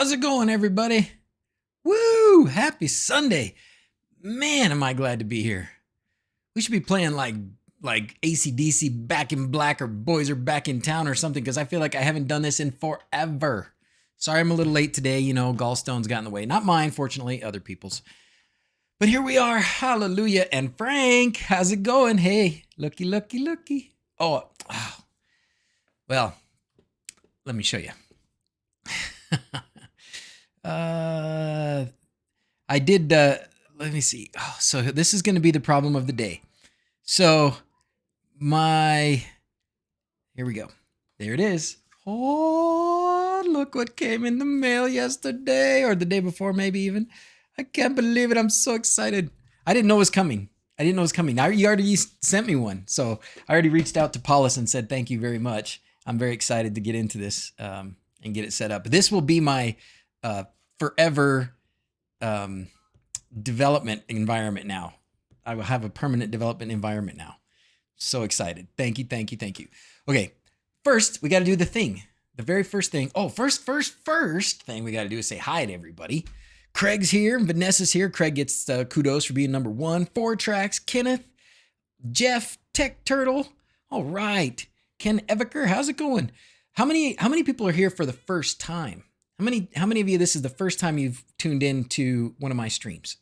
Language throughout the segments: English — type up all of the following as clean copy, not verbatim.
How's it going, everybody? Woo! Happy Sunday. Man, am I glad to be here. We should be playing like AC/DC Back in Black or Boys Are Back in Town or something, because I feel like I haven't done this in forever. Sorry I'm a little late today. You know, gallstones got in the way. Not mine, fortunately, other people's. But here we are. Hallelujah. And Frank, how's it going? Hey, looky, looky, looky. Oh, well, let me show you. I did, let me see. Oh, so this is going to be the problem of the day. So here we go. There it is. Oh, look what came in the mail yesterday or the day before, maybe even. I can't believe it. I'm so excited. I didn't know it was coming. Now you already sent me one. So I already reached out to Paulus and said, thank you very much. I'm very excited to get into this and get it set up. This will be my forever development environment now. I will have a permanent development environment now. So excited. Thank you, thank you, thank you. Okay, first we got to do the thing. The very first thing. Oh, first thing we got to do is say hi to everybody. Craig's here. Vanessa's here. Craig gets kudos for being number 1. 4 tracks. Kenneth, Jeff, Tech Turtle. All right. Ken Eviker, how's it going? How many people are here for the first time? How many of you, this is the first time you've tuned in to one of my streams?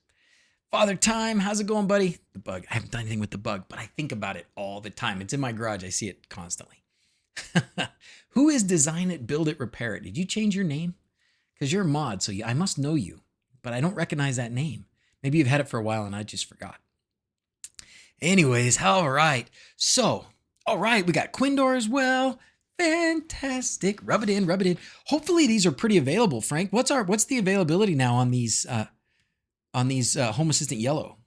Father Time, how's it going, buddy? The bug. I haven't done anything with the bug, but I think about it all the time. It's in my garage. I see it constantly. Who is Design It, Build It, Repair It? Did you change your name? Because you're a mod, so I must know you, but I don't recognize that name. Maybe you've had it for a while and I just forgot. Anyways, all right. So, all right, we got Quindor as well. Fantastic. Rub it in, rub it in. Hopefully these are pretty available, Frank. What's the availability now on these Home Assistant Yellow?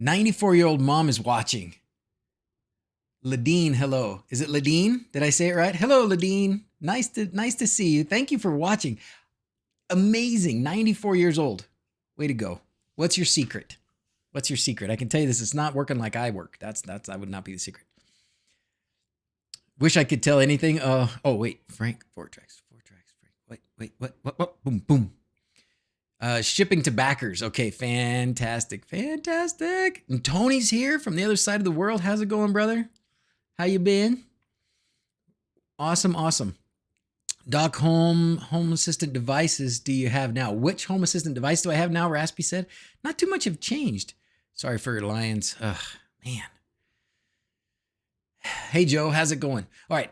94-year-old mom is watching. Ladine, hello. Is it Ladine? Did I say it right? Hello, Ladine. Nice to see you. Thank you for watching. Amazing. 94 years old. Way to go. What's your secret? What's your secret? I can tell you this. It's not working like I work. That would not be the secret. Wish I could tell anything. Oh, wait. Frank, 4 tracks. Frank. Wait. What? Boom, boom. Shipping to backers. Okay, fantastic. And Tony's here from the other side of the world. How's it going, brother? How you been? Awesome. Doc, home assistant devices do you have now? Which home assistant device do I have now? Raspy said. Not too much have changed. Sorry for your lions. Ugh, man. Hey Joe, how's it going? All right,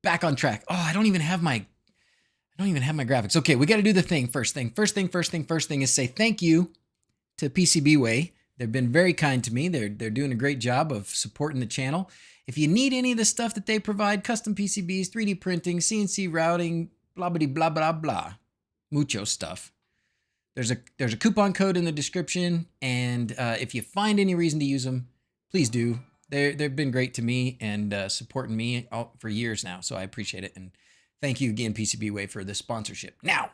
back on track. Oh, I don't even have my graphics. Okay, we got to do the thing. First thing is say thank you to PCBWay. They've been very kind to me. They're doing a great job of supporting the channel. If you need any of the stuff that they provide, custom PCBs, 3D printing, CNC routing, blah, blah, blah, blah, mucho stuff. There's a coupon code in the description. And if you find any reason to use them, please do. They've been great to me and supporting me for years now. So I appreciate it. And thank you again, PCBWay, for the sponsorship. Now,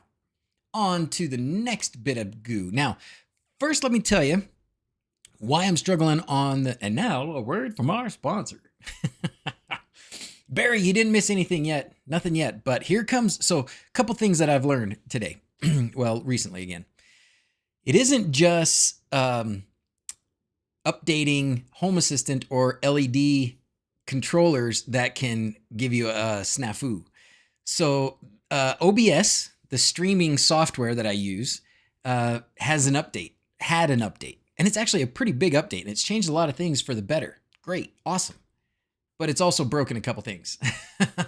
on to the next bit of goo. Now, first, let me tell you why I'm struggling and now a word from our sponsor. Barry, you didn't miss anything yet. Nothing yet. But here comes, so a couple things that I've learned today. Well, recently again. It isn't just updating Home Assistant or LED controllers that can give you a snafu. So OBS, the streaming software that I use, had an update. And it's actually a pretty big update. And it's changed a lot of things for the better. Great. Awesome. But it's also broken a couple things.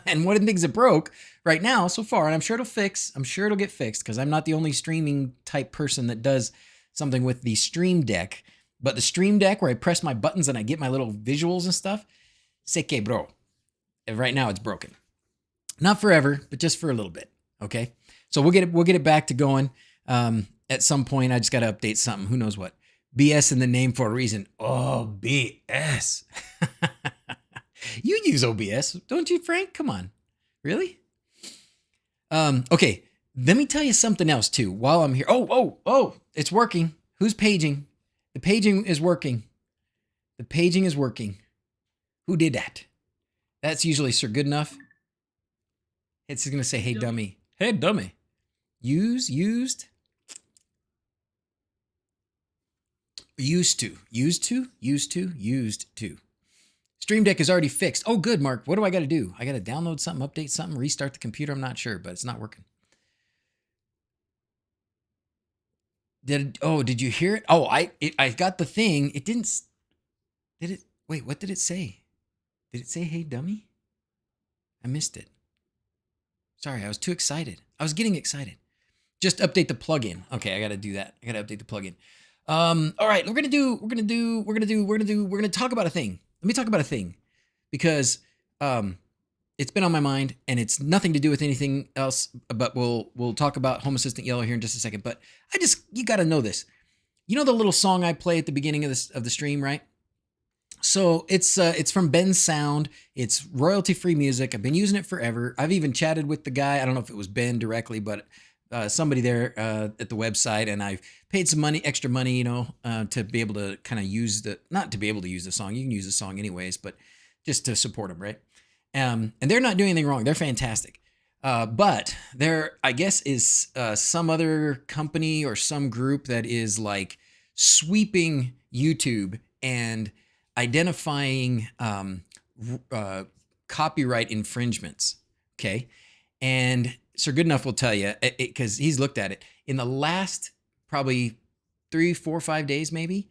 And one of the things that broke right now so far, and I'm sure it'll get fixed because I'm not the only streaming type person that does something with the Stream Deck. But the Stream Deck where I press my buttons and I get my little visuals and stuff, se quebró. And right now it's broken. Not forever, but just for a little bit. Okay. So we'll get it back to going. At some point, I just got to update something. Who knows what? BS in the name for a reason. Oh, BS. You use OBS, don't you, Frank? Come on. Really? Okay. Let me tell you something else too while I'm here. Oh, it's working. Who's paging? The paging is working. Who did that? That's usually Sir Goodenough. It's going to say, hey, dummy. Hey, dummy. Used to. Stream Deck is already fixed. Oh, good, Mark. What do I got to do? I got to download something, update something, restart the computer. I'm not sure, but it's not working. Did you hear it? Oh, I got the thing. It didn't. Did it? Wait, what did it say? Did it say, hey, dummy? I missed it. Sorry, I was too excited. I was getting excited. Just update the plugin. Okay, I got to do that. I got to update the plugin. All right, we're going to talk about a thing. Let me talk about a thing because, it's been on my mind and it's nothing to do with anything else, but we'll talk about Home Assistant Yellow here in just a second. But you got to know this. You know the little song I play at the beginning of the stream, right? So it's from Ben's Sound. It's royalty-free music. I've been using it forever. I've even chatted with the guy. I don't know if it was Ben directly, but somebody there at the website, and I've paid some extra money, to be able to kind of not to be able to use the song. You can use the song anyways, but just to support them, right? And they're not doing anything wrong. They're fantastic. But there, I guess, is some other company or some group that is like sweeping YouTube and identifying copyright infringements. Okay. And Sir Goodenough will tell you, because he's looked at it, in the last probably 3, 4, 5 days, maybe,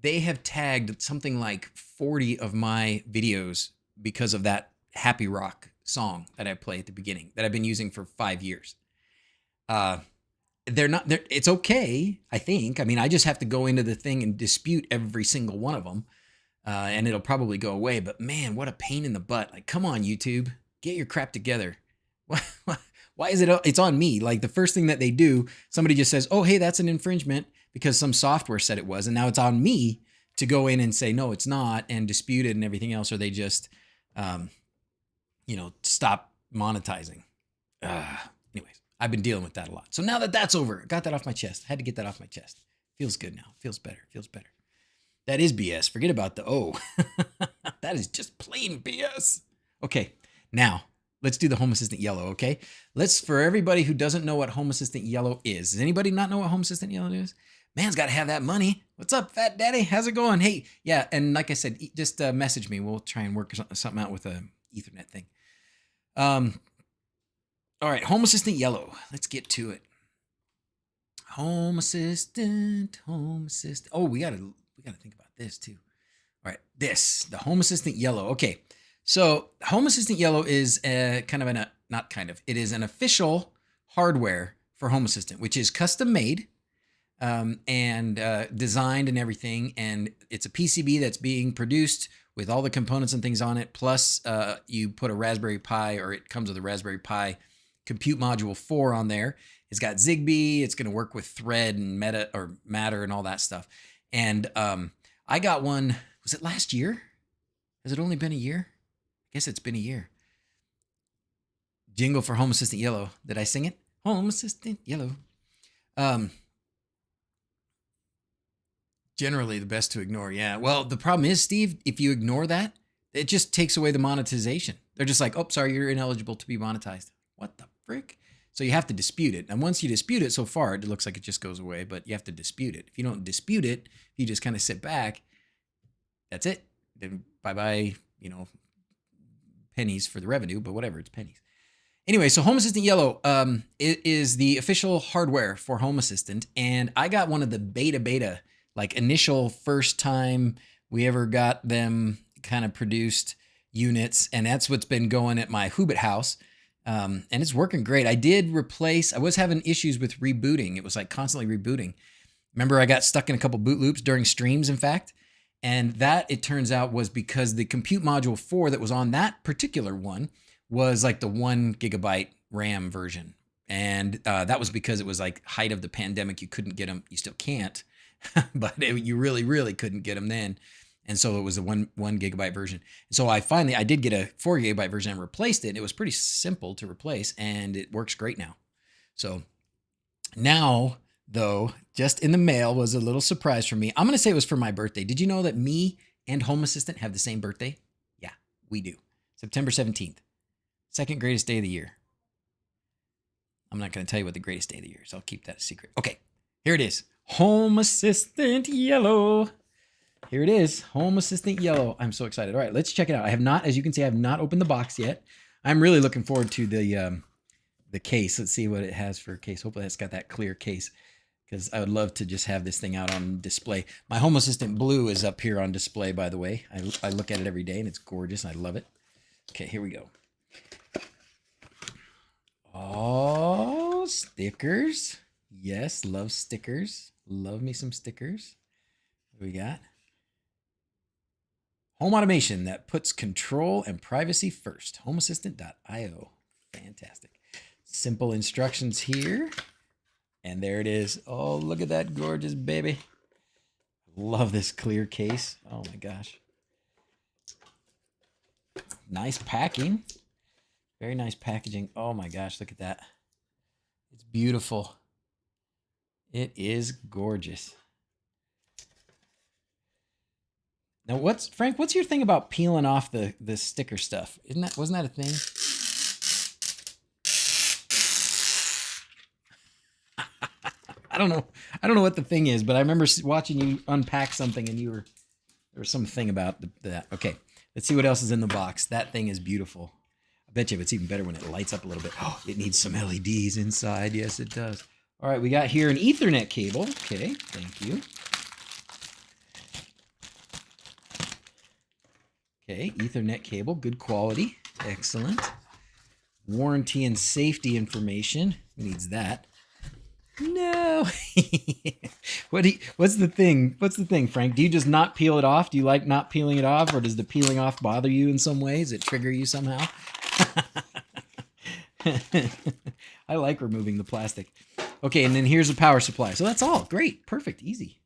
they have tagged something like 40 of my videos because of that Happy Rock song that I play at the beginning that I've been using for 5 years. It's okay, I think. I mean, I just have to go into the thing and dispute every single one of them, and it'll probably go away. But man, what a pain in the butt. Like, come on, YouTube, get your crap together. Why is it? It's on me. Like the first thing that they do, somebody just says, oh, hey, that's an infringement because some software said it was. And now it's on me to go in and say, no, it's not, and dispute it and everything else. Or they just, stop monetizing. Anyways, I've been dealing with that a lot. So now that that's over, I got that off my chest. I had to get that off my chest. Feels good now. Feels better. That is BS. Forget about the O. That is just plain BS. Okay, now let's do the Home Assistant Yellow, okay? For everybody who doesn't know what Home Assistant Yellow is. Does anybody not know what Home Assistant Yellow is? Man's got to have that money. What's up, Fat Daddy? How's it going? Hey, yeah, and like I said, just message me. We'll try and work something out with a Ethernet thing. All right, Home Assistant Yellow. Let's get to it. Home Assistant. Oh, we gotta think about this too. All right, the Home Assistant Yellow. Okay, so Home Assistant Yellow is it is an official hardware for Home Assistant, which is custom made and designed and everything. And it's a PCB that's being produced with all the components and things on it. Plus you put a Raspberry Pi, or it comes with a Raspberry Pi Compute Module 4 on there. It's got Zigbee. It's going to work with Thread and Matter and all that stuff. And I got one, was it last year? Has it only been a year? I guess it's been a year. Jingle for Home Assistant Yellow. Did I sing it? Home Assistant Yellow. Generally the best to ignore. Yeah. Well, the problem is, Steve, if you ignore that, it just takes away the monetization. They're just like, oh, sorry, you're ineligible to be monetized. What the frick? So you have to dispute it. And once you dispute it, so far, it looks like it just goes away, but you have to dispute it. If you don't dispute it, you just kind of sit back, that's it. Then bye-bye, pennies for the revenue, but whatever, it's pennies. Anyway, so Home Assistant Yellow it is the official hardware for Home Assistant, and I got one of the beta, like initial first time we ever got them kind of produced units, and that's what's been going at my Hobbit house. And it's working great. I was having issues with rebooting. It was like constantly rebooting. Remember, I got stuck in a couple boot loops during streams, in fact. And that, it turns out, was because the Compute Module 4 that was on that particular one was like the 1 gigabyte RAM version. And that was because it was like height of the pandemic. You couldn't get them. You still can't, but you really, really couldn't get them then. And so it was a one gigabyte version. So I did get a 4 gigabyte version and replaced it. It was pretty simple to replace, and it works great now. So now, though, just in the mail was a little surprise for me. I'm going to say it was for my birthday. Did you know that me and Home Assistant have the same birthday? Yeah, we do. September 17th. Second greatest day of the year. I'm not going to tell you what the greatest day of the year is. I'll keep that a secret. Okay, here it is. Home Assistant Yellow. Here it is, Home Assistant Yellow. I'm so excited. All right, let's check it out. I have not, as you can see, I have not opened the box yet. I'm really looking forward to the case. Let's see what it has for a case. Hopefully it's got that clear case, because I would love to just have this thing out on display. My Home Assistant Blue is up here on display, by the way. I look at it every day, and it's gorgeous, and I love it. Okay, here we go. Oh, stickers. Yes, love stickers. Love me some stickers. What do we got? Home automation that puts control and privacy first. HomeAssistant.io. Fantastic. Simple instructions here. And there it is. Oh, look at that gorgeous baby. Love this clear case. Oh my gosh. Nice packing. Very nice packaging. Oh my gosh, look at that. It's beautiful. It is gorgeous. Now, Frank, what's your thing about peeling off the sticker stuff? Wasn't that a thing? I don't know what the thing is, but I remember watching you unpack something, and there was something about that. Okay, let's see what else is in the box. That thing is beautiful. I bet you it's even better when it lights up a little bit. Oh, it needs some LEDs inside. Yes, it does. All right, we got here an Ethernet cable. Okay, thank you. Okay, Ethernet cable, good quality. Excellent. Warranty and safety information. Who needs that? No. What's the thing? What's the thing, Frank? Do you just not peel it off? Do you like not peeling it off, or does the peeling off bother you in some ways? Does it trigger you somehow? I like removing the plastic. Okay, and then here's a power supply. So that's all. Great. Perfect. Easy.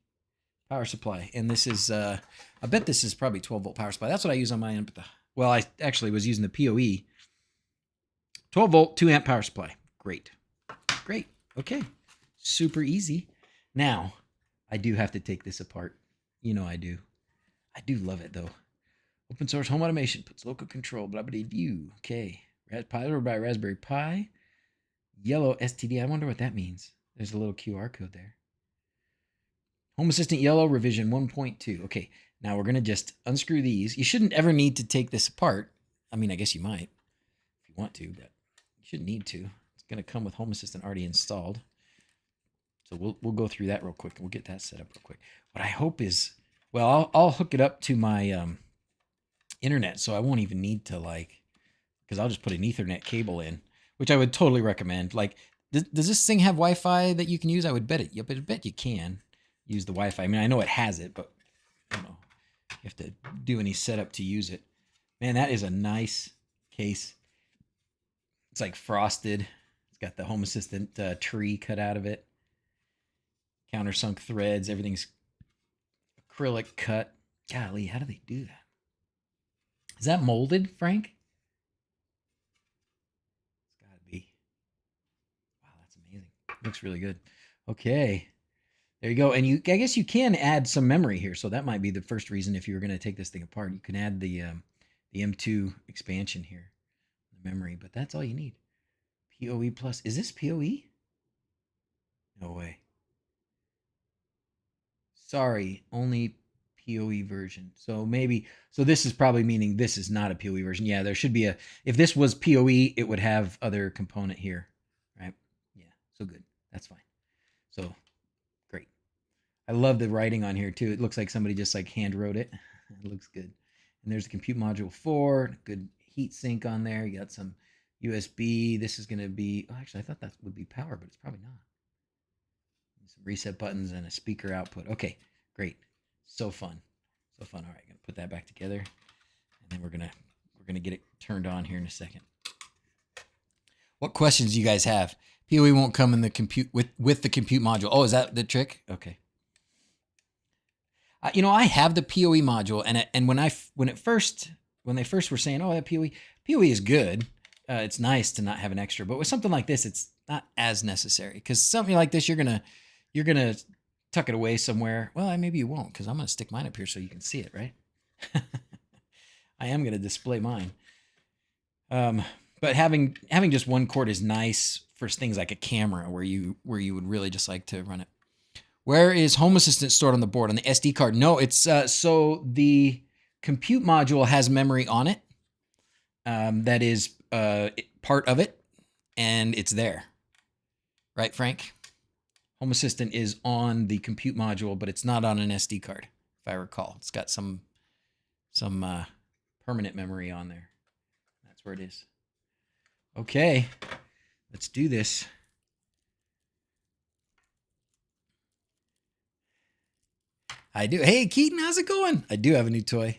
Power supply. And this is, I bet this is probably 12-volt power supply. That's what I use on my end. Well, I actually was using the PoE. 12-volt, 2-amp power supply. Great. Great. Okay. Super easy. Now, I do have to take this apart. You know I do. I do love it, though. Open source home automation. Puts local control. Blah, blah, blah. Okay. Powered by Raspberry Pi. Yellow STD. I wonder what that means. There's a little QR code there. Home Assistant Yellow revision 1.2. Okay, now we're going to just unscrew these. You shouldn't ever need to take this apart. I mean, I guess you might if you want to, but you shouldn't need to. It's going to come with Home Assistant already installed. So we'll go through that real quick. We'll get that set up real quick. What I hope is, well, I'll hook it up to my internet, so I won't even need to, because I'll just put an Ethernet cable in, which I would totally recommend. Does this thing have Wi-Fi that you can use? I would bet it. Yep, I bet you can use the Wi-Fi. I mean, I know it has it, but I don't know. You have to do any setup to use it. Man, that is a nice case. It's like frosted. It's got the Home Assistant tree cut out of it. Countersunk threads. Everything's acrylic cut. Golly, how do they do that? Is that molded, Frank? It's got to be. Wow, that's amazing. Looks really good. Okay. There you go. And I guess you can add some memory here. So that might be the first reason if you were going to take this thing apart. You can add the M2 expansion here, the memory, but that's all you need. PoE plus. Is this PoE? No way. Sorry, only PoE version. So this is probably meaning this is not a PoE version. Yeah, there should be if this was PoE, it would have other component here, right? Yeah, so good. That's fine. So great. I love the writing on here too. It looks like somebody just hand wrote it. It looks good. And there's the compute module 4, good heat sink on there. You got some USB. This is going to be, actually I thought that would be power, but it's probably not. Some reset buttons and a speaker output. Okay, great. So fun. So fun. All right, gonna put that back together. And then we're gonna get it turned on here in a second. What questions do you guys have? PoE won't come in the compute with the compute module. Oh, is that the trick? Okay. I have the PoE module, and when they first were saying, oh, that PoE is good. It's nice to not have an extra, but with something like this, it's not as necessary, because something like this, you're gonna tuck it away somewhere. Well, maybe you won't, because I'm gonna stick mine up here so you can see it, right? I am gonna display mine. But having just one cord is nice for things like a camera where you would really just like to run it. Where is Home Assistant stored on the board? On the SD card? No, it's so the compute module has memory on it. That is part of it, and it's there. Right, Frank? Home Assistant is on the compute module, but it's not on an SD card, if I recall. It's got some permanent memory on there. That's where it is. Okay, let's do this. I do. Hey, Keaton, how's it going? I do have a new toy.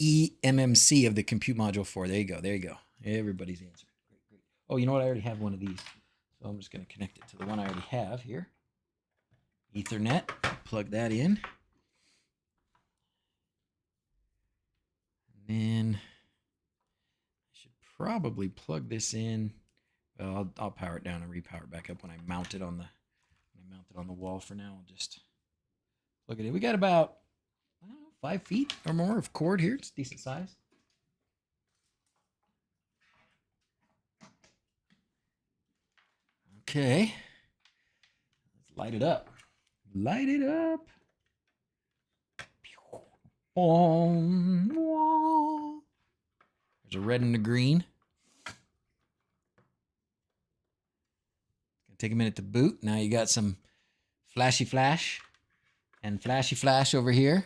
eMMC of the compute module 4. There you go. There you go. Everybody's answer. Great, great. Oh, you know what? I already have one of these. So I'm just going to connect it to the one I already have here. Ethernet. Plug that in. And then I should probably plug this in. Well, I'll power it down and repower it back up when I mount it on the wall. For now, I'll just plug it in. We got about, I don't know, 5 feet or more of cord here. It's decent size. Okay. Let's light it up. Light it up. There's a red and a green. Gonna take a minute to boot. Now you got some flashy flash and flashy flash over here.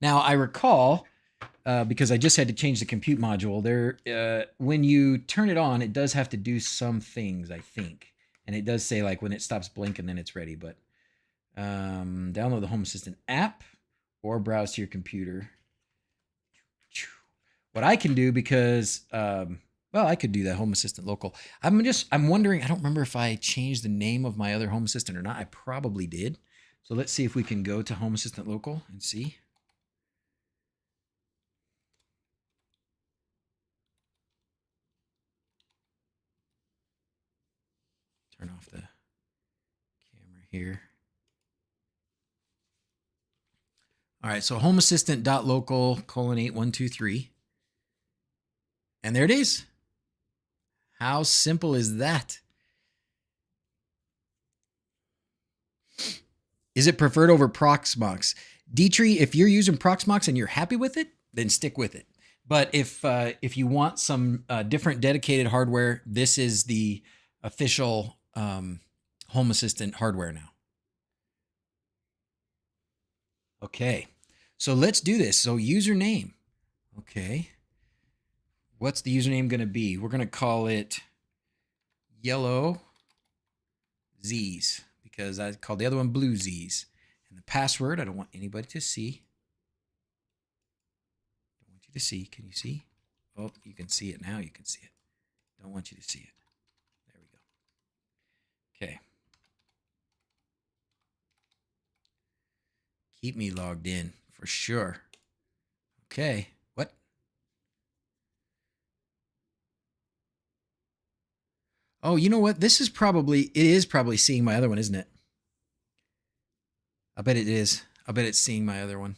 Now I recall, because I just had to change the compute module, there when you turn it on, it does have to do some things, I think. And it does say like when it stops blinking, then it's ready. But download the Home Assistant app or browse to your computer. What I can do, because well, I could do that Home Assistant local. I'm wondering, I don't remember if I changed the name of my other Home Assistant or not. I probably did. So let's see if we can go to Home Assistant local and see. Turn off the camera here. All right, so Home Assistant.local:8123. And there it is. How simple is that? Is it preferred over Proxmox? Dietrich, if you're using Proxmox and you're happy with it, then stick with it. But if you want some different dedicated hardware, this is the official Home Assistant hardware now. Okay, so let's do this. So username. Okay. What's the username going to be? We're going to call it yellow Z's because I called the other one blue Z's. And the password, I don't want anybody to see. Don't want you to see. Can you see? Oh, you can see it now. You can see it. Don't want you to see it. There we go. Okay. Keep me logged in for sure. Okay. What? Oh, you know what? It is probably seeing my other one, isn't it? I bet it is. I bet it's seeing my other one.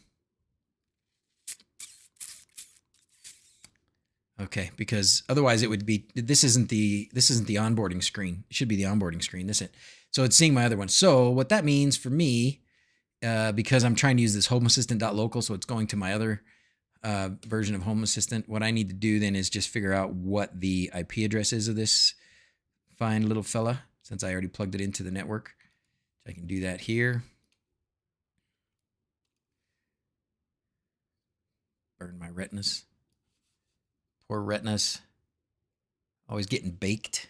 Okay, because otherwise it would be, this isn't the onboarding screen. It should be the onboarding screen, isn't it? So it's seeing my other one. So what that means for me, because I'm trying to use this Home Assistant.local, so it's going to my other version of Home Assistant, what I need to do then is just figure out what the IP address is of this fine little fella, since I already plugged it into the network. So I can do that here. Burn my retinas. Poor retinas. Always getting baked.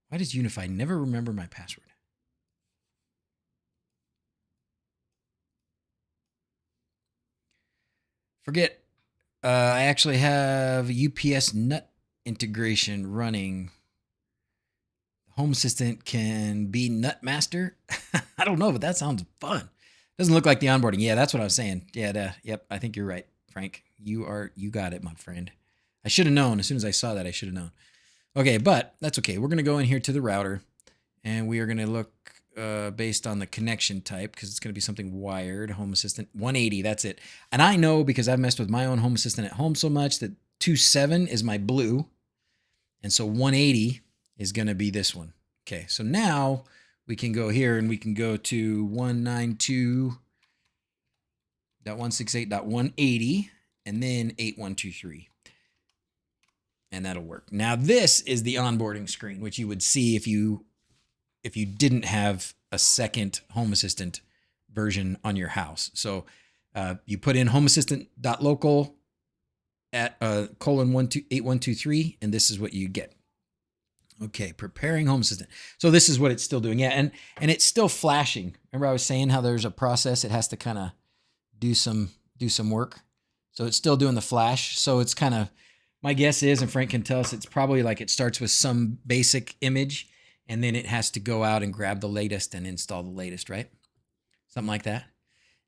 Why does Unify never remember my password? Forget. I actually have UPS NUT integration running. Home Assistant can be NUT master. I don't know, but that sounds fun. Doesn't look like the onboarding. Yeah, that's what I was saying. Yeah, yep. I think you're right, Frank. You got it, my friend. I should have known. As soon as I saw that, I should have known. Okay, but that's okay. We're going to go in here to the router, and we are going to look based on the connection type, because it's going to be something wired. Home Assistant 180, that's it. And I know, because I've messed with my own Home Assistant at home so much, that 27 is my blue, and so 180 is going to be this one. Okay, so now we can go here and we can go to 192.168.180 and then 8123. And that'll work. Now this is the onboarding screen, which you would see if you didn't have a second Home Assistant version on your house. So you put in homeassistant.local at :8123, and this is what you get. Okay, preparing Home Assistant. So this is what it's still doing. Yeah, and it's still flashing. Remember I was saying how there's a process, it has to kind of do some work. So it's still doing the flash. So it's kind of, my guess is, and Frank can tell us, it's probably like it starts with some basic image, and then it has to go out and grab the latest and install the latest, right? Something like that.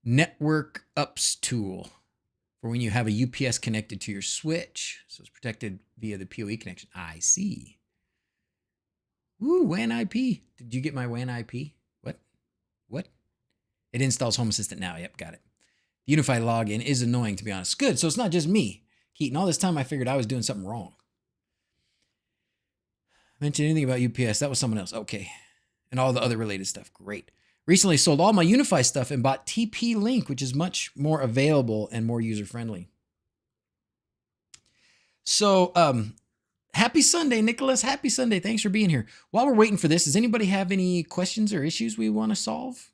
Network ups tool for when you have a UPS connected to your switch. So it's protected via the PoE connection. I see. Ooh, WAN IP. Did you get my WAN IP? What? It installs Home Assistant now. Yep, got it. The Unified login is annoying, to be honest. Good, so it's not just me. Keaton, all this time I figured I was doing something wrong. Mention anything about UPS? That was someone else. Okay. And all the other related stuff. Great. Recently sold all my Unify stuff and bought TP-Link, which is much more available and more user-friendly. So, happy Sunday, Nicholas. Happy Sunday. Thanks for being here. While we're waiting for this, does anybody have any questions or issues we want to solve?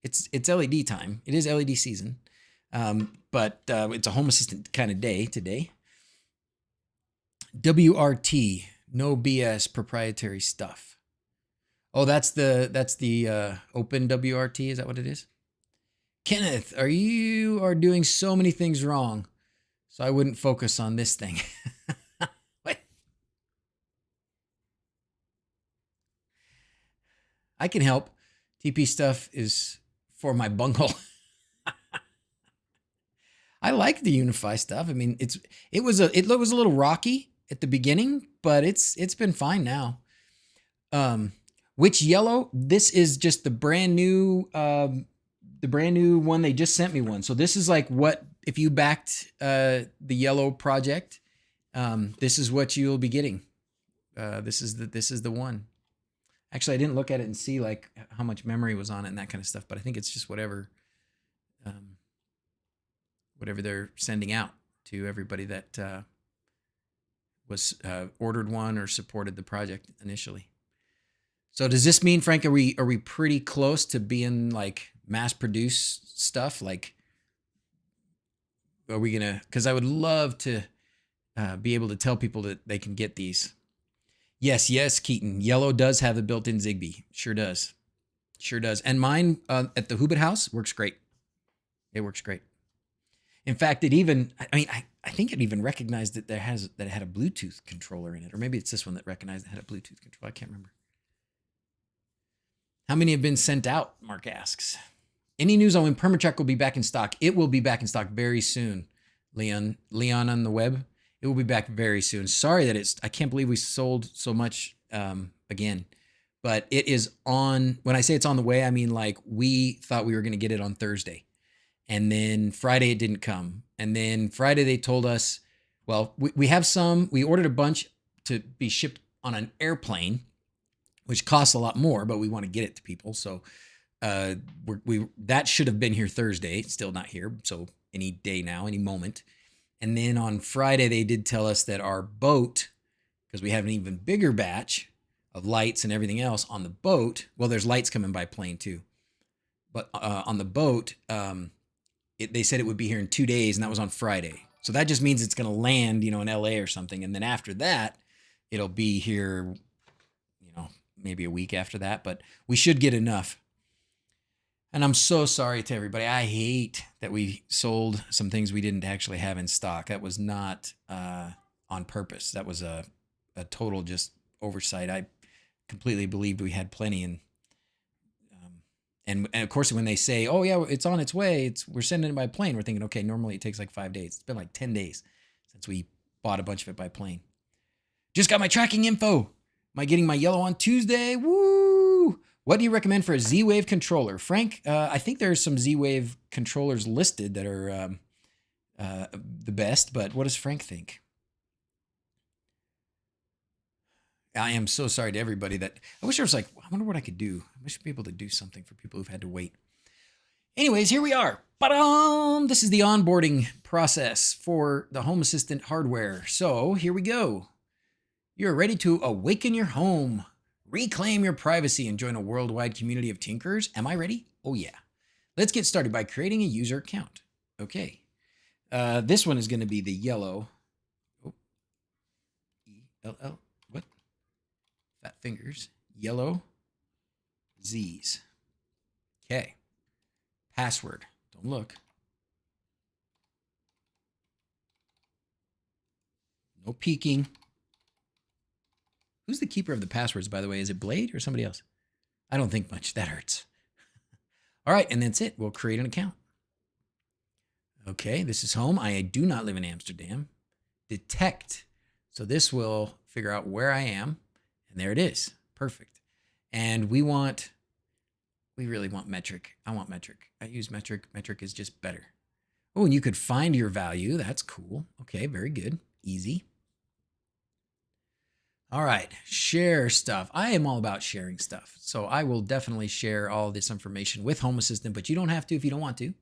It's LED time. It is LED season. But it's a Home Assistant kind of day today. WRT, no BS proprietary stuff. Oh, that's the open WRT. Is that what it is? Kenneth, you are doing so many things wrong, so I wouldn't focus on this thing. What? I can help. TP stuff is for my bungle. I like the Unify stuff. I mean, it was a little rocky at the beginning, but it's been fine now. Which yellow? This is just the brand new one. They just sent me one. So this is like what if you backed the yellow project. This is what you'll be getting. This is the one. Actually, I didn't look at it and see like how much memory was on it and that kind of stuff, but I think it's just whatever they're sending out to everybody that was ordered one or supported the project initially. So does this mean, Frank, are we pretty close to being like mass produce stuff? Like, are we gonna? Because I would love to be able to tell people that they can get these. Yes, Keaton. Yellow does have the built-in Zigbee. Sure does. And mine at the Hobbit house works great. It works great. In fact, I think it even recognized that it had a Bluetooth controller in it, or maybe it's this one that recognized it had a Bluetooth controller. I can't remember. How many have been sent out? Mark asks. Any news on when PermaTrack will be back in stock? It will be back in stock very soon. Leon on the web. It will be back very soon. Sorry that I can't believe we sold so much again, but it is on. When I say it's on the way, I mean like we thought we were going to get it on Thursday. And then Friday it didn't come. And then Friday they told us, well, we have some. We ordered a bunch to be shipped on an airplane, which costs a lot more, but we want to get it to people. So that should have been here Thursday. It's still not here. So any day now, any moment. And then on Friday they did tell us that our boat, because we have an even bigger batch of lights and everything else on the boat. Well, there's lights coming by plane too. But on the boat, they said it would be here in 2 days, and that was on Friday. So that just means it's going to land, in LA or something. And then after that, it'll be here, maybe a week after that. But we should get enough. And I'm so sorry to everybody. I hate that we sold some things we didn't actually have in stock. That was not on purpose. That was a total just oversight. I completely believed we had plenty, and of course, when they say, "Oh yeah, it's on its way," we're sending it by plane. We're thinking, okay, normally it takes like 5 days. It's been like 10 days since we bought a bunch of it by plane. Just got my tracking info. Am I getting my yellow on Tuesday? Woo! What do you recommend for a Z-Wave controller? Frank, I think there's some Z-Wave controllers listed that are the best, but what does Frank think? I am so sorry to everybody that I wish there was like, I wonder what I could do. I wish I'd be able to do something for people who've had to wait. Anyways, here we are. Ba-dum! This is the onboarding process for the Home Assistant hardware. So here we go. You're ready to awaken your home, reclaim your privacy, and join a worldwide community of tinkerers. Am I ready? Oh yeah. Let's get started by creating a user account. Okay. This one is going to be the yellow. Oh. E-L-L. What? Fat fingers. Yellow Z's. Okay. Password. Don't look. No peeking. Who's the keeper of the passwords, by the way? Is it Blade or somebody else? I don't think much. That hurts. All right, and that's it. We'll create an account. Okay, this is home. I do not live in Amsterdam. Detect. So this will figure out where I am. And there it is. Perfect. And we really want metric. I want metric. I use metric. Metric is just better. Oh, and you could find your value. That's cool. Okay, very good. Easy. All right, share stuff. I am all about sharing stuff. So I will definitely share all this information with Home Assistant, but you don't have to if you don't want to. And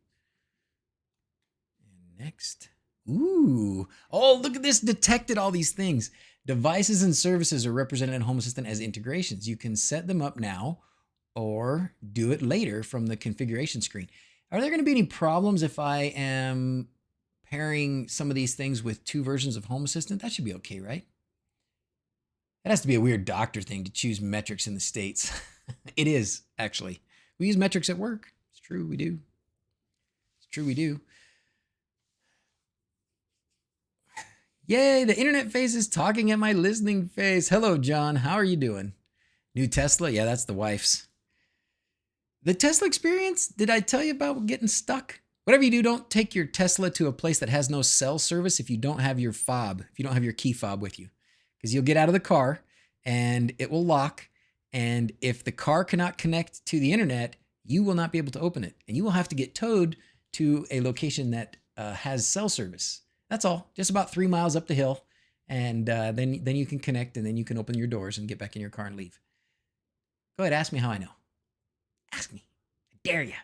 next. Ooh. Oh, look at this. Detected all these things. Devices and services are represented in Home Assistant as integrations. You can set them up now or do it later from the configuration screen. Are there going to be any problems if I am pairing some of these things with two versions of Home Assistant? That should be okay, right? It has to be a weird doctor thing to choose metrics in the States. It is, actually. We use metrics at work. It's true, we do. It's true, we do. Yay, the internet face is talking at my listening face. Hello, John. How are you doing? New Tesla? Yeah, that's the wife's. The Tesla experience? Did I tell you about getting stuck? Whatever you do, don't take your Tesla to a place that has no cell service if you don't have your fob, if you don't have your key fob with you. Because you'll get out of the car and it will lock. And if the car cannot connect to the internet, you will not be able to open it. And you will have to get towed to a location that has cell service. That's all. Just about 3 miles up the hill. And then you can connect and then you can open your doors and get back in your car and leave. Go ahead, ask me how I know. Ask me. I dare you.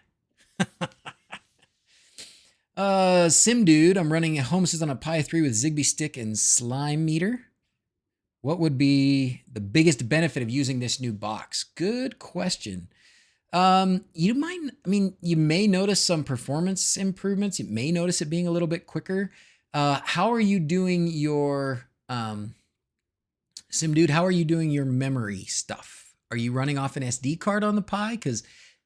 Sim Dude, I'm running a Home Assistant on a Pi 3 with Zigbee stick and slime meter. What would be the biggest benefit of using this new box? Good question. You may notice some performance improvements. You may notice it being a little bit quicker. How are you doing your, Sim Dude, how are you doing your memory stuff? Are you running off an SD card on the Pi? Because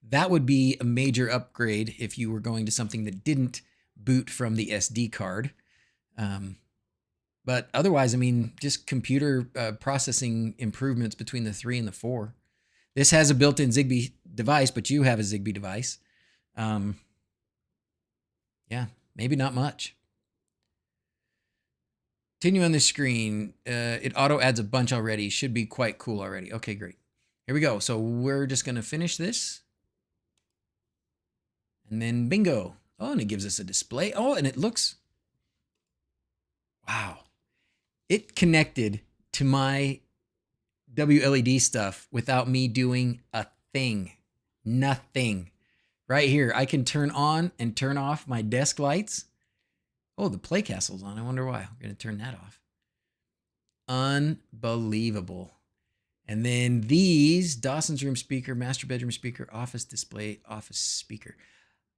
that would be a major upgrade if you were going to something that didn't boot from the SD card. But otherwise, I mean, just computer processing improvements between the 3 and the 4. This has a built-in Zigbee device, but you have a Zigbee device. Yeah, maybe not much. Continue on the screen. It auto adds a bunch already. Should be quite cool already. Okay, great. Here we go. So we're just going to finish this. And then bingo. Oh, and it gives us a display. Oh, and it looks... Wow. It connected to my wLED stuff without me doing a thing. Nothing. Right here, I can turn on and turn off my desk lights. Oh, the play castle's on. I wonder why. I'm going to turn that off. Unbelievable. And then these, Dawson's room speaker, master bedroom speaker, office display, office speaker.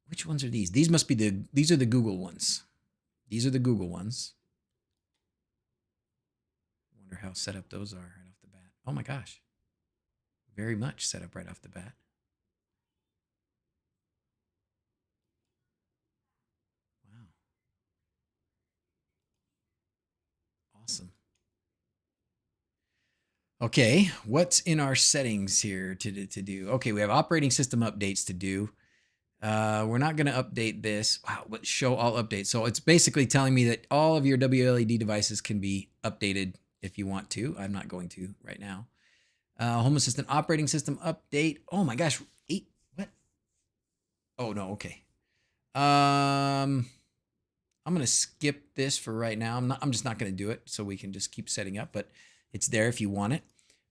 Which ones are these? These must be these are the Google ones. These are the Google ones. I wonder how set up those are right off the bat. Oh my gosh. Very much set up right off the bat. Wow. Awesome. Okay, what's in our settings here to do? Okay, we have operating system updates to do. We're not going to update this. Wow, show all updates. So it's basically telling me that all of your wLED devices can be updated if you want to. I'm not going to right now. Home Assistant operating system update. Oh my gosh, 8. What? Oh no, okay. I'm gonna skip this for right now. I'm just not gonna do it, so we can just keep setting up. But it's there if you want it.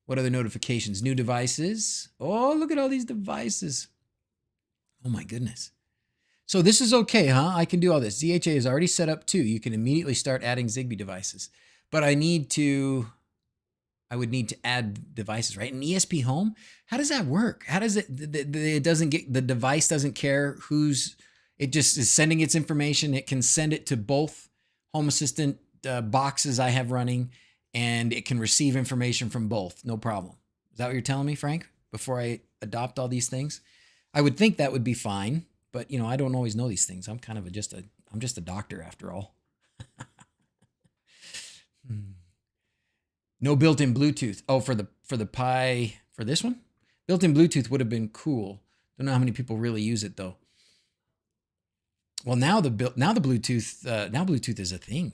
What other notifications? New devices. Oh, look at all these devices. Oh my goodness. So this is okay, huh? I can do all this. ZHA is already set up too. You can immediately start adding Zigbee devices. But I would need to add devices, right? An ESP home, how does that work? How does it doesn't get, the device doesn't care who's, it just is sending its information. It can send it to both Home Assistant boxes I have running, and it can receive information from both, no problem. Is that what you're telling me, Frank? Before I adopt all these things? I would think that would be fine, but you know, I don't always know these things. I'm kind of I'm just a doctor after all. No built-in Bluetooth. Oh, for the Pi, for this one? Built-in Bluetooth would have been cool. Don't know how many people really use it though. Well, now Bluetooth is a thing.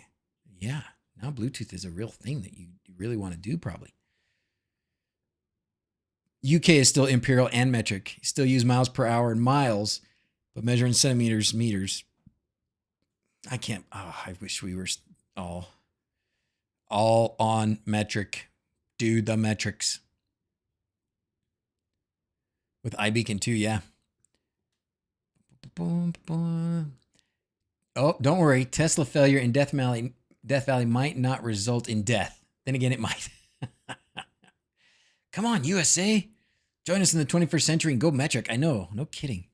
Yeah, now Bluetooth is a real thing that you really want to do probably. UK is still imperial and metric. You still use miles per hour and miles, but measure in centimeters, meters. I can't. Oh, I wish we were all on metric. Do the metrics. With iBeacon too, yeah. Oh, don't worry. Tesla failure in Death Valley might not result in death. Then again, it might. Come on, USA. Join us in the 21st century and go metric. I know. No kidding.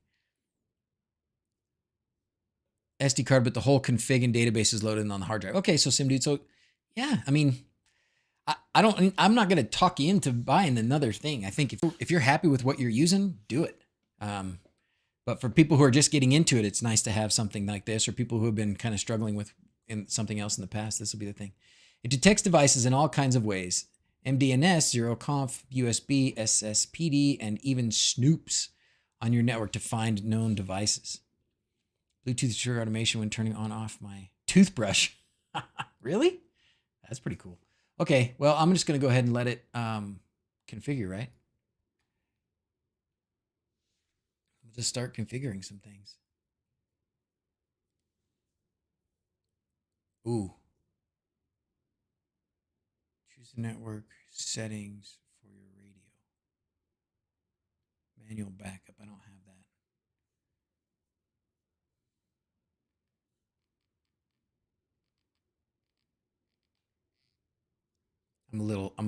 SD card, but the whole config and database is loaded on the hard drive. Okay, so SimDude. So, yeah, I mean, I'm not going to talk you into buying another thing. I think if you're happy with what you're using, do it. But for people who are just getting into it, it's nice to have something like this, or people who have been kind of struggling with something else in the past. This will be the thing. It detects devices in all kinds of ways. MDNS, ZeroConf, USB, SSPD, and even snoops on your network to find known devices. Bluetooth trigger automation when turning on off my toothbrush. Really? That's pretty cool. Okay, well, I'm just going to go ahead and let it configure, right? We'll just start configuring some things. Ooh. Choose the network settings for your radio. Manual backup. I don't have that. I'm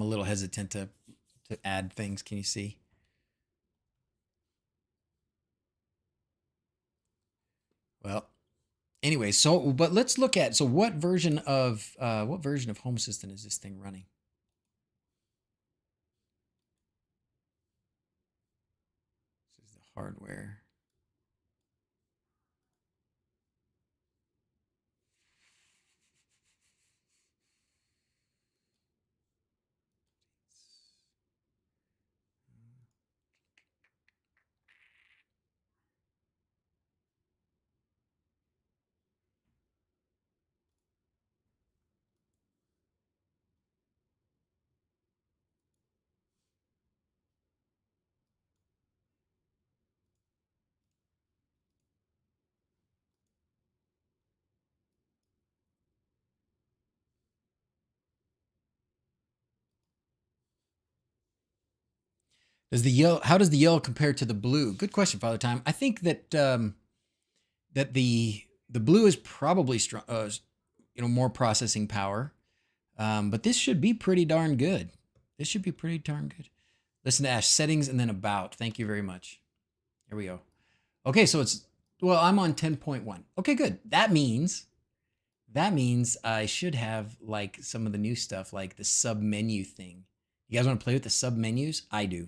a little hesitant to add things. Can you see? Well, anyway, but let's look at, what version of Home Assistant is this thing running? This is the hardware. How does the yellow compare to the blue? Good question, Father Time. I think that that the blue is probably strong, more processing power, but this should be pretty darn good. This should be pretty darn good. Listen to Ash, settings and then about. Thank you very much. Here we go. Okay, so I'm on 10.1. Okay, good. That means I should have like some of the new stuff, like the sub menu thing. You guys want to play with the sub menus? I do.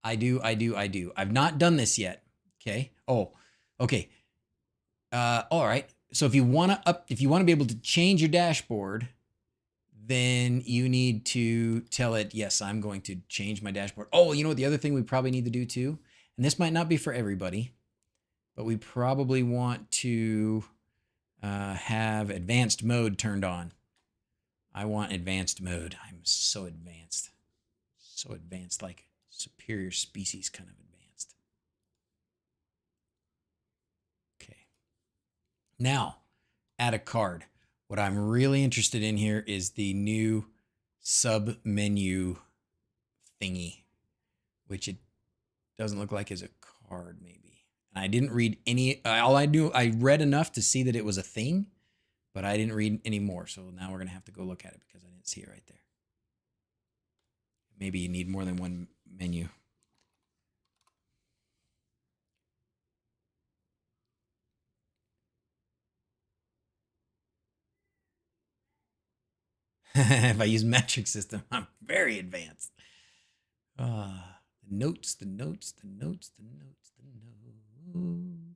I've not done this yet. Okay. Oh, okay. All right. So if you want to be able to change your dashboard, then you need to tell it, yes, I'm going to change my dashboard. Oh, you know what? The other thing we probably need to do too, and this might not be for everybody, but we probably want to have advanced mode turned on. I want advanced mode. I'm so advanced. So advanced, like superior species kind of advanced. Okay. Now, add a card. What I'm really interested in here is the new sub menu thingy, which it doesn't look like is a card maybe. And I didn't read any, all I knew, I read enough to see that it was a thing, but I didn't read any more. So now we're going to have to go look at it because I didn't see it right there. Maybe you need more than one menu. If I use metric system, I'm very advanced. The notes, the notes, the notes, the notes, the notes.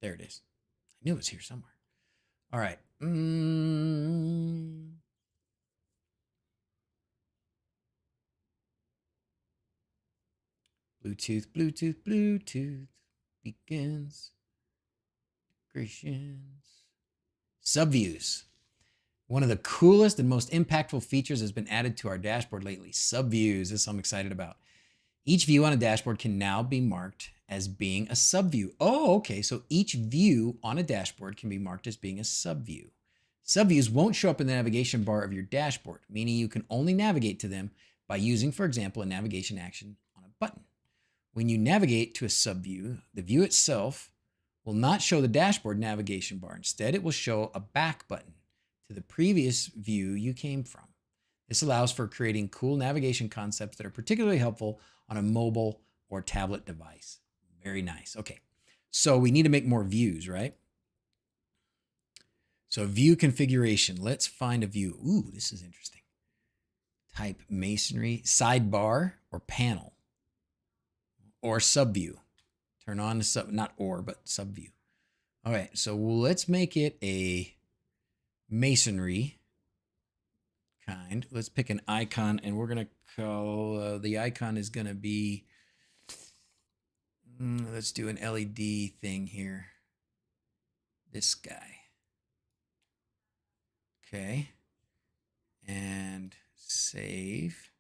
There it is. I knew it was here somewhere. All right. Bluetooth, Bluetooth, Bluetooth begins. Integrations. Subviews. One of the coolest and most impactful features has been added to our dashboard lately. Subviews. This I'm excited about. Each view on a dashboard can now be marked as being a subview. Oh, okay. So each view on a dashboard can be marked as being a subview. Subviews won't show up in the navigation bar of your dashboard, meaning you can only navigate to them by using, for example, a navigation action on a button. When you navigate to a subview, the view itself will not show the dashboard navigation bar. Instead, it will show a back button to the previous view you came from. This allows for creating cool navigation concepts that are particularly helpful on a mobile or tablet device. Very nice. Okay, so we need to make more views, right? So view configuration. Let's find a view. Ooh, this is interesting. Type masonry, sidebar, or panel, or subview. Turn on the sub, not or, but subview. All right, so let's make it a masonry kind. Let's pick an icon, and we're gonna call the icon is gonna be. Let's do an LED thing here. This guy. Okay. And save.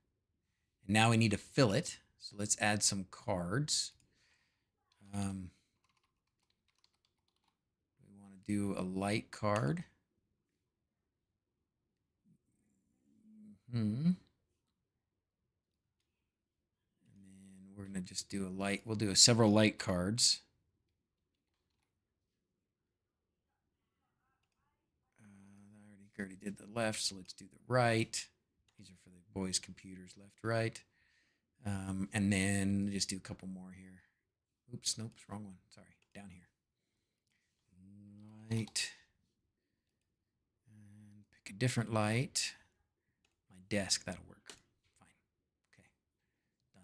And now we need to fill it. So let's add some cards. We want to do a light card. And then we're going to just do a light. We'll do several light cards. I already did the left, so let's do the right. These are for the boys' computers, left, right. And then just do a couple more here. Oops, nope, wrong one. Sorry, down here. Light. And pick a different light. My desk, that'll work. Fine. Okay, done.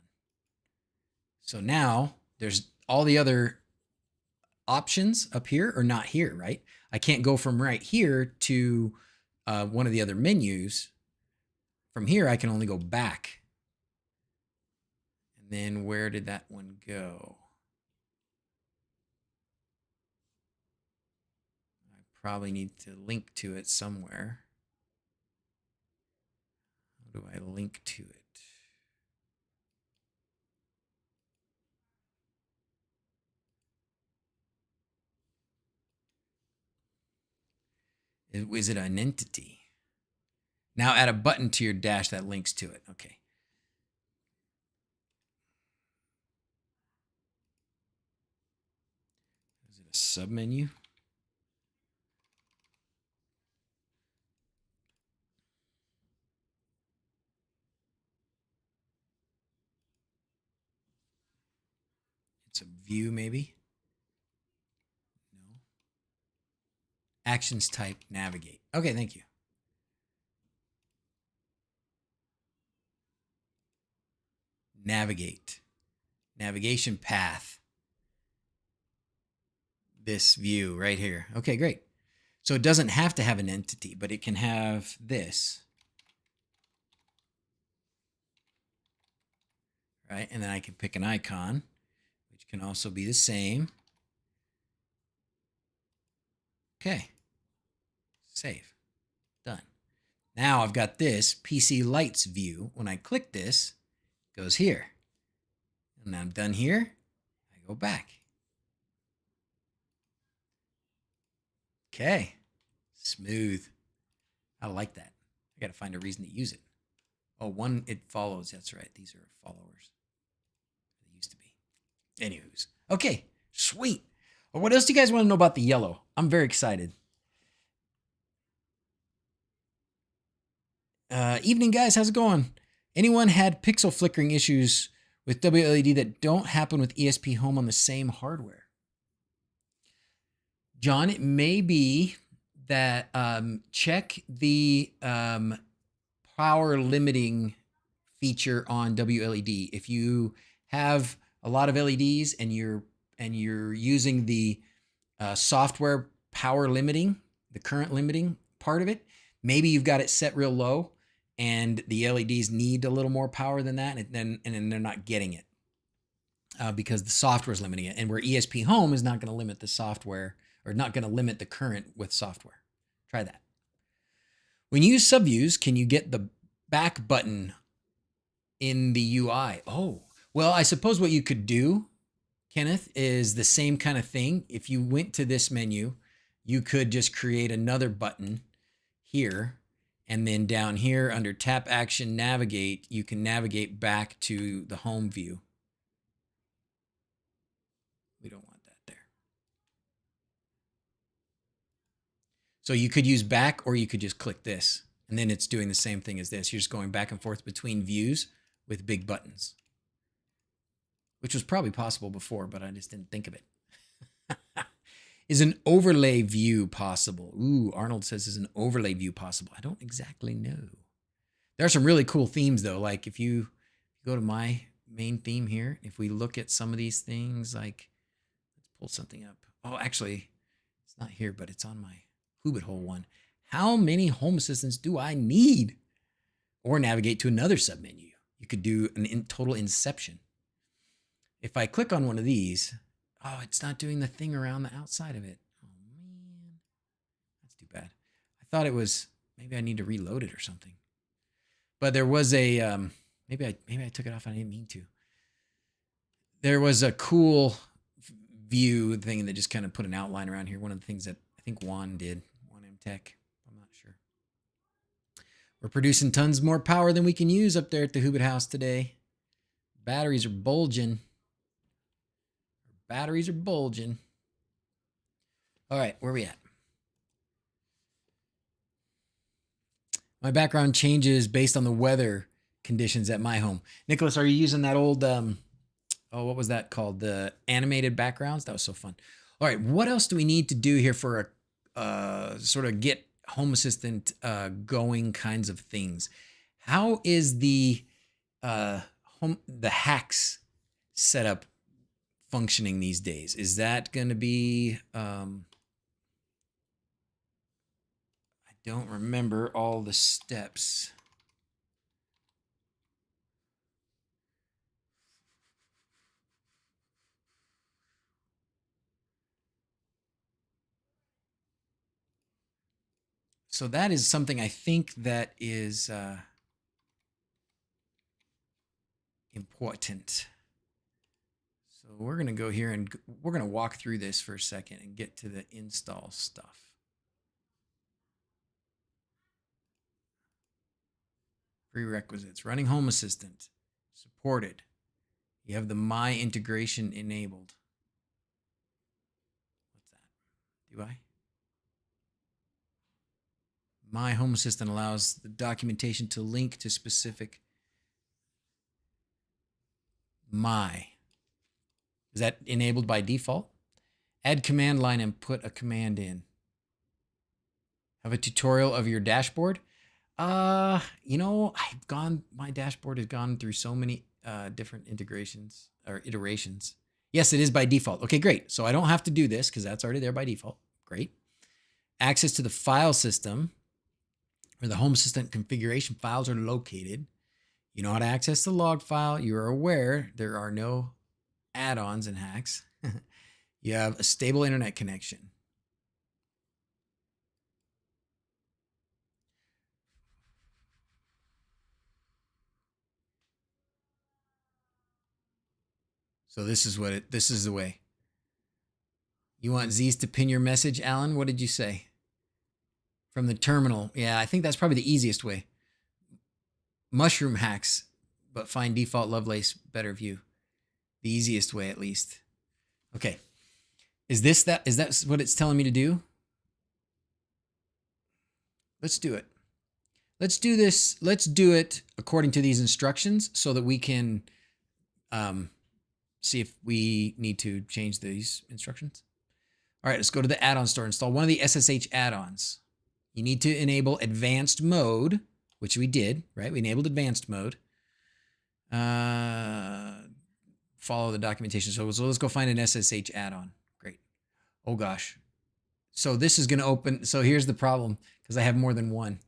So now there's all the other options up here are not here, right? I can't go from right here to one of the other menus. From here, I can only go back. And then where did that one go? I probably need to link to it somewhere. How do I link to it? Is it an entity? Now add a button to your dash that links to it. Okay. Is it a submenu? It's a view maybe? No. Actions type navigate. Okay, thank you. Navigate. Navigation path. This view right here. Okay, great. So it doesn't have to have an entity, but it can have this. right? And then I can pick an icon, which can also be the same. Okay, save, done. Now I've got this PC lights view. When I click this, it goes here. And I'm done here, I go back. Okay, smooth. I like that. I got to find a reason to use it. Oh, one, it follows. That's right. These are followers. They used to be. Anywho's. Okay, sweet. Well, what else do you guys want to know about the yellow? I'm very excited. Evening, guys. How's it going? Anyone had pixel flickering issues with wLED that don't happen with ESP Home on the same hardware? John, it may be that check the power limiting feature on wLED. If you have a lot of LEDs and you're using the software power limiting, the current limiting part of it, maybe you've got it set real low and the LEDs need a little more power than that, and then they're not getting it because the software is limiting it. And where ESP Home is not going to limit the software, or not going to limit the current with software. Try that. When you use subviews, can you get the back button in the UI? Oh, well, I suppose what you could do, Kenneth, is the same kind of thing. If you went to this menu, you could just create another button here. And then down here under tap action navigate, you can navigate back to the home view. We don't want that there. So you could use back, or you could just click this. And then it's doing the same thing as this. You're just going back and forth between views with big buttons, which was probably possible before, but I just didn't think of it. Is an overlay view possible? Ooh, Arnold says, is an overlay view possible? I don't exactly know. There are some really cool themes though. Like if you go to my main theme here, if we look at some of these things, like let's pull something up. Oh, actually, it's not here, but it's on my wHobbit-Hole one. How many home assistants do I need? Or navigate to another submenu. You could do an total inception. If I click on one of these, oh, it's not doing the thing around the outside of it. Oh, man. That's too bad. I thought it was, maybe I need to reload it or something. But there was a, maybe I took it off and I didn't mean to. There was a cool view thing that just kind of put an outline around here. One of the things that I think Juan did, Juan M Tech, I'm not sure. We're producing tons more power than we can use up there at the Hibbert house today. Batteries are bulging. Batteries are bulging. All right, where are we at? My background changes based on the weather conditions at my home. Nicholas, are you using that old, oh, what was that called? The animated backgrounds? That was so fun. All right, what else do we need to do here for a sort of get Home Assistant going kinds of things? How is the HACS setup functioning these days? Is that going to be, I don't remember all the steps. So that is something I think that is important. So we're going to go here and we're going to walk through this for a second and get to the install stuff. Prerequisites, running Home Assistant, supported. You have the My integration enabled. What's that? Do I? My Home Assistant allows the documentation to link to specific My. Is that enabled by default? Add command line and put a command in. Have a tutorial of your dashboard? You know, my dashboard has gone through so many different integrations or iterations. Yes, it is by default. Okay, great. So I don't have to do this because that's already there by default. Great. Access to the file system where the Home Assistant configuration files are located. You know how to access the log file. You are aware there are no add-ons in HACS. You have a stable internet connection. So this is the way. You want Z's to pin your message, Alan? What did you say? From the terminal. Yeah, I think that's probably the easiest way. Mushroom hacks, but find default Lovelace better view. The easiest way, at least. Okay. Is that what it's telling me to do? Let's do it. Let's do this. Let's do it according to these instructions so that we can see if we need to change these instructions. All right, let's go to the add-on store. Install one of the SSH add-ons. You need to enable advanced mode, which we did, right? We enabled advanced mode. Follow the documentation. So let's go find an SSH add-on. Great. Oh gosh. So this is going to open. So here's the problem because I have more than one.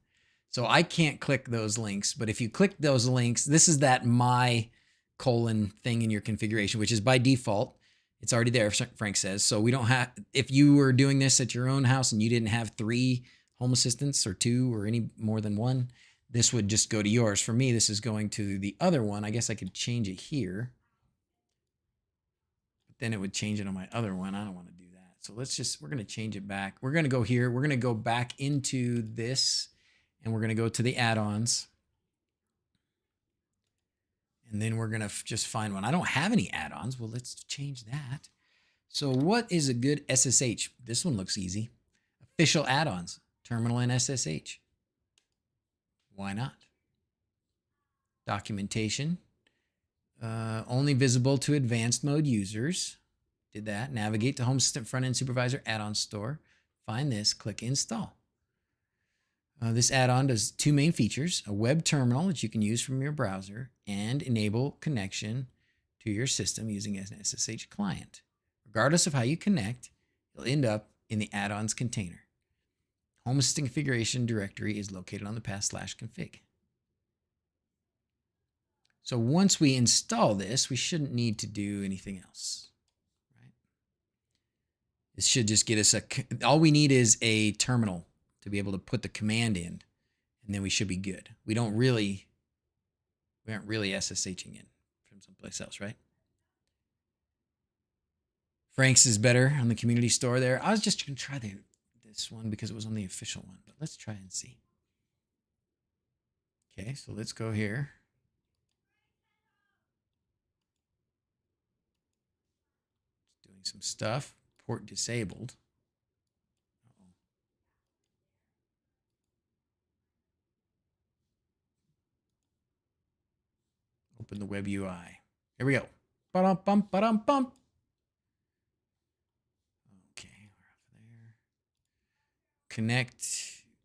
So I can't click those links, but if you click those links, this is that my : thing in your configuration, which is by default. It's already there, Frank says. So we don't have, if you were doing this at your own house and you didn't have 3 Home Assistants or 2 or any more than 1, this would just go to yours. For me, this is going to the other one. I guess I could change it here. But then it would change it on my other one. I don't want to do that. So we're going to change it back. We're going to go here. We're going to go back into this and we're going to go to the add-ons. And then we're going to just find one. I don't have any add-ons. Well, let's change that. So what is a good SSH? This one looks easy. Official add-ons, terminal and SSH. Why not? Documentation. Only visible to advanced mode users. Did that. Navigate to Home Assistant Front-End Supervisor add-on store. Find this. Click Install. This add-on does 2 main features, a web terminal that you can use from your browser and enable connection to your system using an SSH client. Regardless of how you connect, you'll end up in the add-ons container. Home Assistant configuration directory is located on the path /config. So once we install this, we shouldn't need to do anything else. Right? This should just get us all we need is a terminal to be able to put the command in, and then we should be good. We aren't really SSHing in from someplace else, right? Frank's is better on the community store there. I was just going to try this one because it was on the official one, but let's try and see. Okay, so let's go here. It's doing some stuff. Port disabled. Open the web UI. Here we go. Ba-dum-bum, ba-dum-bum. Okay, we're off there. Connect.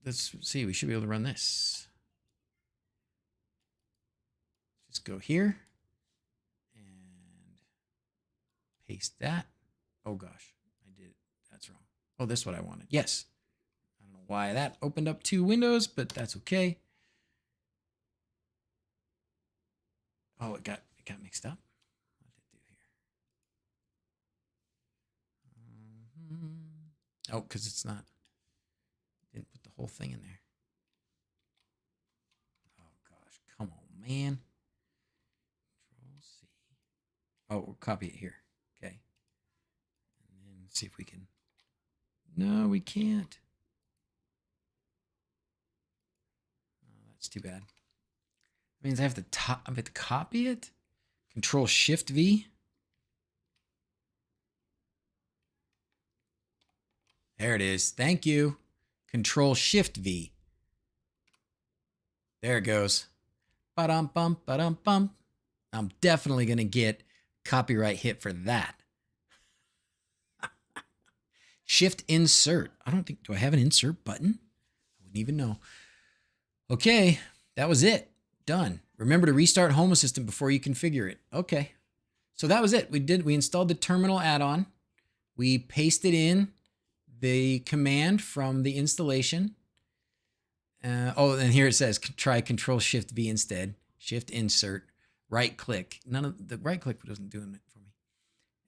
Let's see. We should be able to run this. Just go here and paste that. Oh gosh, I did it. That's wrong. Oh, that's what I wanted. Yes. I don't know why that opened up 2 windows, but that's okay. Oh, it got mixed up. What did it do here? Oh, because it's not. Didn't put the whole thing in there. Oh gosh, come on, man. Control-C. Oh, we'll copy it here. Okay. And then see if we can. No, we can't. Oh, that's too bad. Means I have to copy it. Control-Shift-V. There it is. Thank you. Control-Shift-V. There it goes. Ba-dum-bum, ba-dum-bum. I'm definitely going to get copyright hit for that. Shift insert. Do I have an insert button? I wouldn't even know. Okay, that was it. Done. Remember to restart Home Assistant before you configure it. Okay. So that was it. We installed the terminal add-on. We pasted in the command from the installation. Oh, and here it says try Control-Shift-V instead. Shift Insert, right click. None of the right click wasn't doing it for me.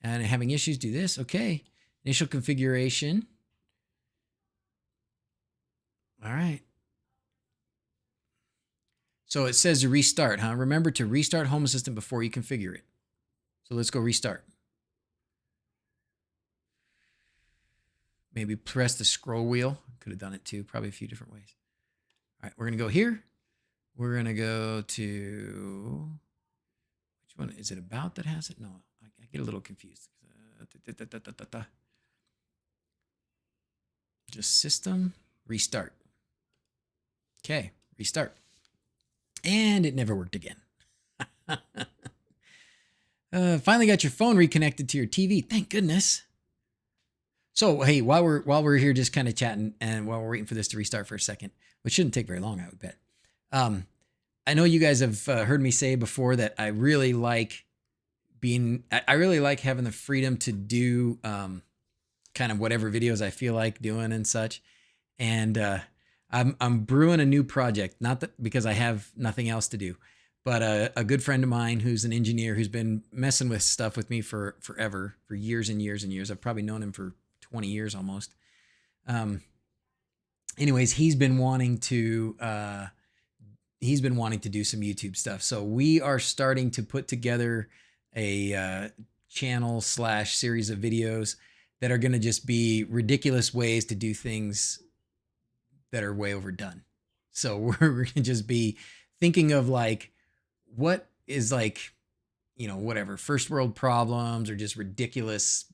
And having issues, do this. Okay. Initial configuration. All right. So it says to restart, huh? Remember to restart Home Assistant before you configure it. So let's go restart. Maybe press the scroll wheel. Could have done it too, probably a few different ways. All right, we're going to go here. We're going to go to, which one? Is it about that has it? No, I get a little confused. Just system, restart. Okay, restart. And it never worked again. Finally got your phone reconnected to your TV. Thank goodness. So, hey, while we're here just kind of chatting and while we're waiting for this to restart for a second, which shouldn't take very long, I would bet. I know you guys have heard me say before that I really like having the freedom to do kind of whatever videos I feel like doing and such. And I'm brewing a new project, not that because I have nothing else to do, but a good friend of mine who's an engineer who's been messing with stuff with me for forever, for years and years and years. I've probably known him for 20 years almost. Anyways, he's been wanting to do some YouTube stuff. So we are starting to put together a channel / series of videos that are going to just be ridiculous ways to do things that are way overdone. So we're going to just be thinking of like, what is like, whatever, first world problems or just ridiculous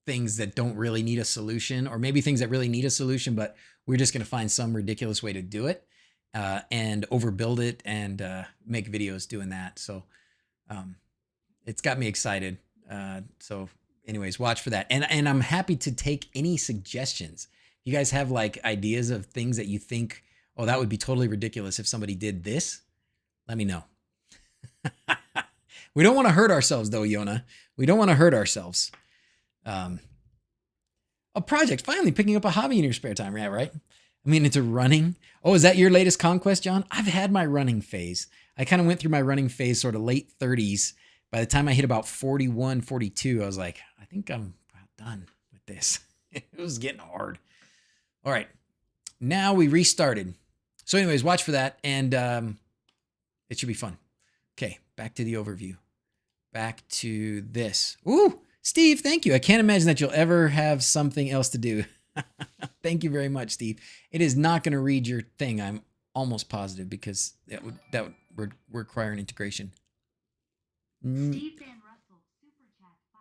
things that don't really need a solution, or maybe things that really need a solution, but we're just going to find some ridiculous way to do it and overbuild it and make videos doing that. So it's got me excited. So anyways, watch for that. And I'm happy to take any suggestions. You guys have like ideas of things that you think, oh, that would be totally ridiculous if somebody did this? Let me know. We don't want to hurt ourselves though, Yona. We don't want to hurt ourselves. A project, finally picking up a hobby in your spare time. Yeah, right? I mean, it's a running. Oh, is that your latest conquest, John? I've had my running phase. I kind of went through my running phase sort of late 30s. By the time I hit about 41, 42, I was like, I think I'm about done with this. It was getting hard. All right. Now we restarted. So anyways, watch for that. And it should be fun. Okay, back to the overview. Back to this. Ooh, Steve, thank you. I can't imagine that you'll ever have something else to do. Thank you very much, Steve. It is not going to read your thing. I'm almost positive because that would require an integration. Steve Van Russell, super chat, £5.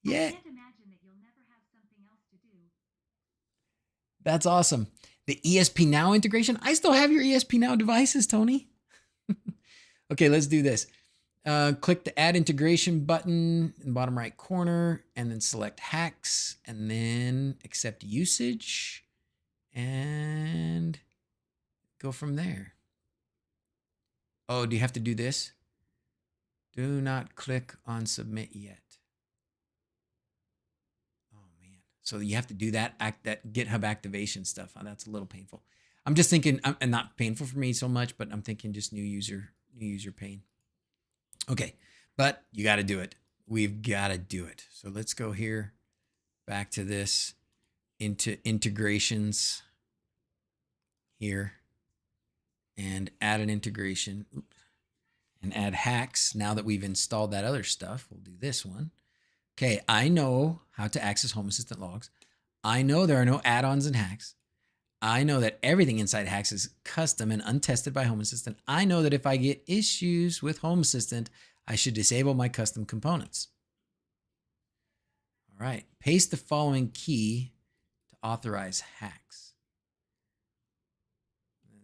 Yeah. I can't imagine that you'll never have something else to do. That's awesome. The ESP Now integration. I still have your ESP Now devices, Tony. Okay, let's do this. Click the Add Integration button in the bottom right corner, and then select HACS, and then accept usage, and go from there. Oh, do you have to do this? Do not click on Submit yet. Oh, man. So you have to do that GitHub activation stuff. Oh, that's a little painful. I'm just thinking, and not painful for me so much, but I'm thinking just new user pain. Okay, but you got to do it. We've got to do it. So let's go here, back to this, into integrations here, and add an integration. Oops. And add HACS. Now that we've installed that other stuff, we'll do this one. Okay, I know how to access Home Assistant logs. I know there are no add-ons in HACS. I know that everything inside HACS is custom and untested by Home Assistant. I know that if I get issues with Home Assistant, I should disable my custom components. All right, paste the following key to authorize HACS.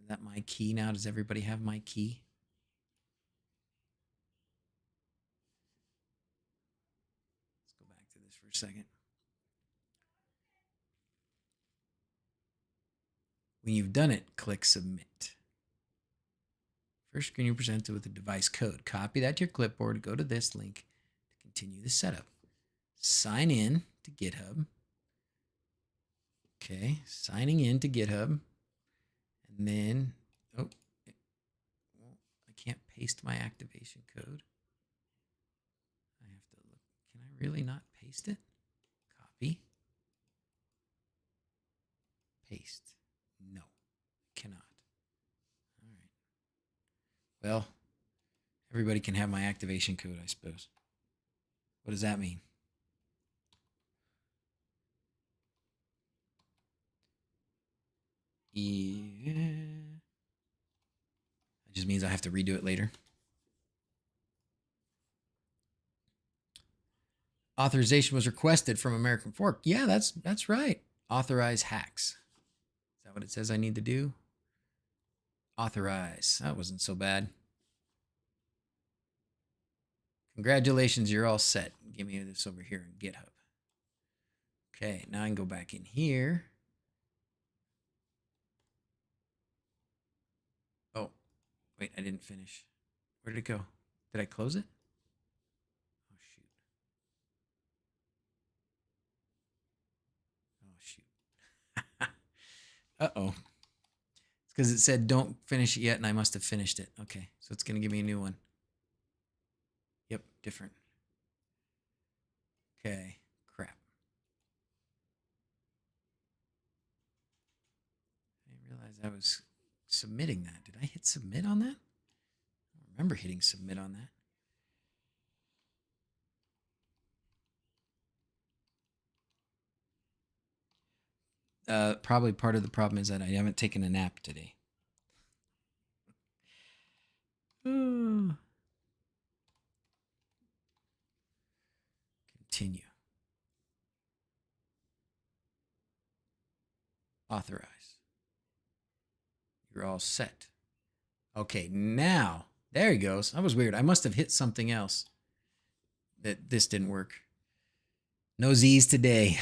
Is that my key now? Does everybody have my key? Let's go back to this for a second. When you've done it, click Submit. First screen you're presented with the device code. Copy that to your clipboard. Go to this link to continue the setup. Sign in to GitHub. Okay, signing in to GitHub. And then, I can't paste my activation code. I have to look. Can I really not paste it? Copy. Paste. No, cannot. All right. Well, everybody can have my activation code, I suppose. What does that mean? Yeah. It just means I have to redo it later. Authorization was requested from American Fork. Yeah, that's right. Authorize HACS. Is that what it says I need to do? Authorize. That wasn't so bad. Congratulations, you're all set. Give me this over here in GitHub. Okay, now I can go back in here. Oh, wait, I didn't finish. Where did it go? Did I close it? Oh, shoot. Oh, shoot. Uh-oh. It's because it said don't finish it yet, and I must have finished it. Okay, so it's going to give me a new one. Yep, different. Okay, crap. I didn't realize I was submitting that. Did I hit submit on that? I don't remember hitting submit on that. Probably part of the problem is that I haven't taken a nap today. Continue. Authorize. You're all set. Okay, now, there he goes. That was weird. I must have hit something else that this didn't work. No Z's today.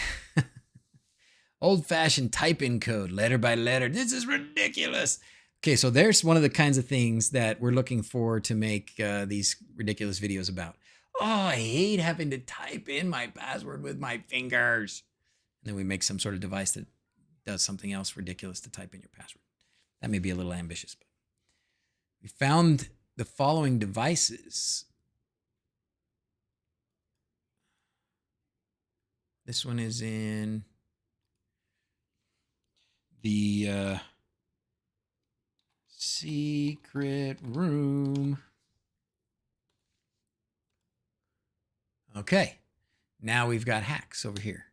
Old-fashioned type-in code, letter by letter. This is ridiculous. Okay, so there's one of the kinds of things that we're looking for to make these ridiculous videos about. Oh, I hate having to type in my password with my fingers. And then we make some sort of device that does something else ridiculous to type in your password. That may be a little ambitious, but we found the following devices. This one is in the secret room. Okay, now we've got HACS over here.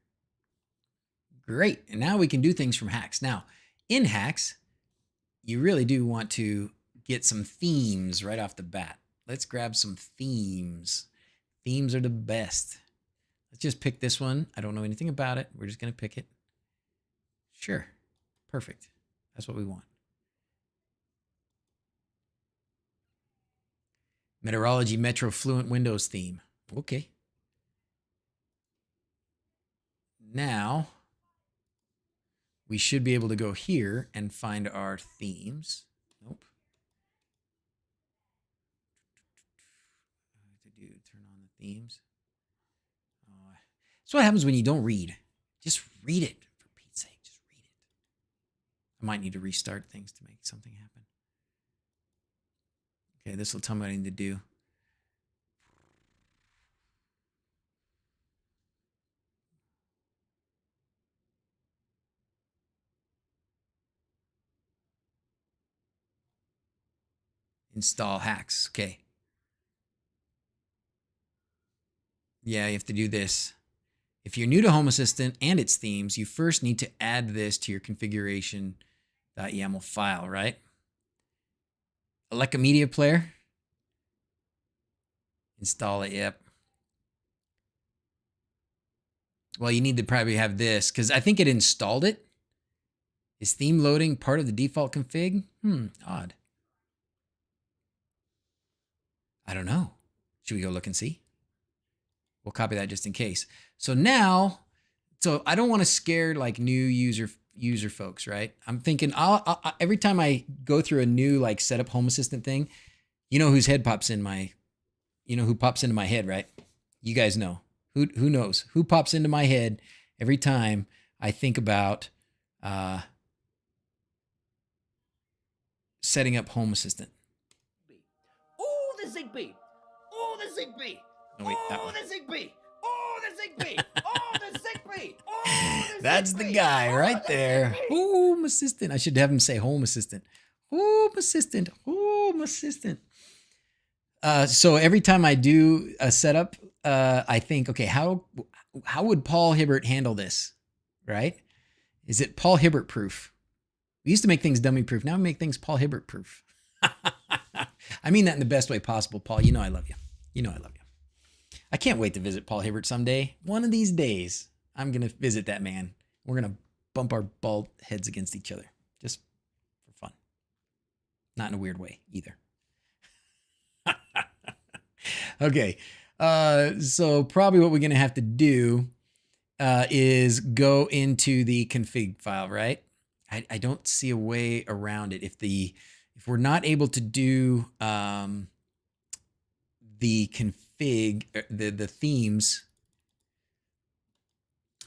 Great, and now we can do things from HACS. Now, in HACS, you really do want to get some themes right off the bat. Let's grab some themes. Themes are the best. Let's just pick this one. I don't know anything about it. We're just going to pick it. Sure. Perfect. That's what we want. Meteorology Metro Fluent Windows theme. Okay. Now, we should be able to go here and find our themes. Nope. Turn on the themes. That's what happens when you don't read. Just read it, for Pete's sake. Just read it. I might need to restart things to make something happen. Okay, this will tell me what I need to do. Install HACS. Okay. Yeah, you have to do this. If you're new to Home Assistant and its themes, you first need to add this to your Configuration.yaml file, right? Elect a media player. Install it, yep. Well, you need to probably have this because I think it installed it. Is theme loading part of the default config? Odd. I don't know. Should we go look and see? We'll copy that just in case. So now, I don't want to scare like new user folks, right? I'm thinking every time I go through a new like setup Home Assistant thing, you know whose head pops in my, who pops into my head, right? You guys know. Who knows? Who pops into my head every time I think about setting up Home Assistant? ZigBee. Oh, the ZigBee. Oh, wait, that Oh, one. the ZigBee. Oh, the ZigBee. Oh, the ZigBee. Oh, the That's the ZigBee. guy Oh, right the there. ZigBee. Home assistant. I should have him say home assistant. Home assistant. Home assistant. So every time I do a setup, I think, okay, how would Paul Hibbert handle this? Right? Is it Paul Hibbert proof? We used to make things dummy proof. Now we make things Paul Hibbert proof. I mean that in the best way possible, Paul. You know I love you. You know I love you. I can't wait to visit Paul Hibbert someday. One of these days, I'm going to visit that man. We're going to bump our bald heads against each other just for fun. Not in a weird way either. Okay. So probably what we're going to have to do is go into the config file, right? I don't see a way around it. If we're not able to do the config, the themes.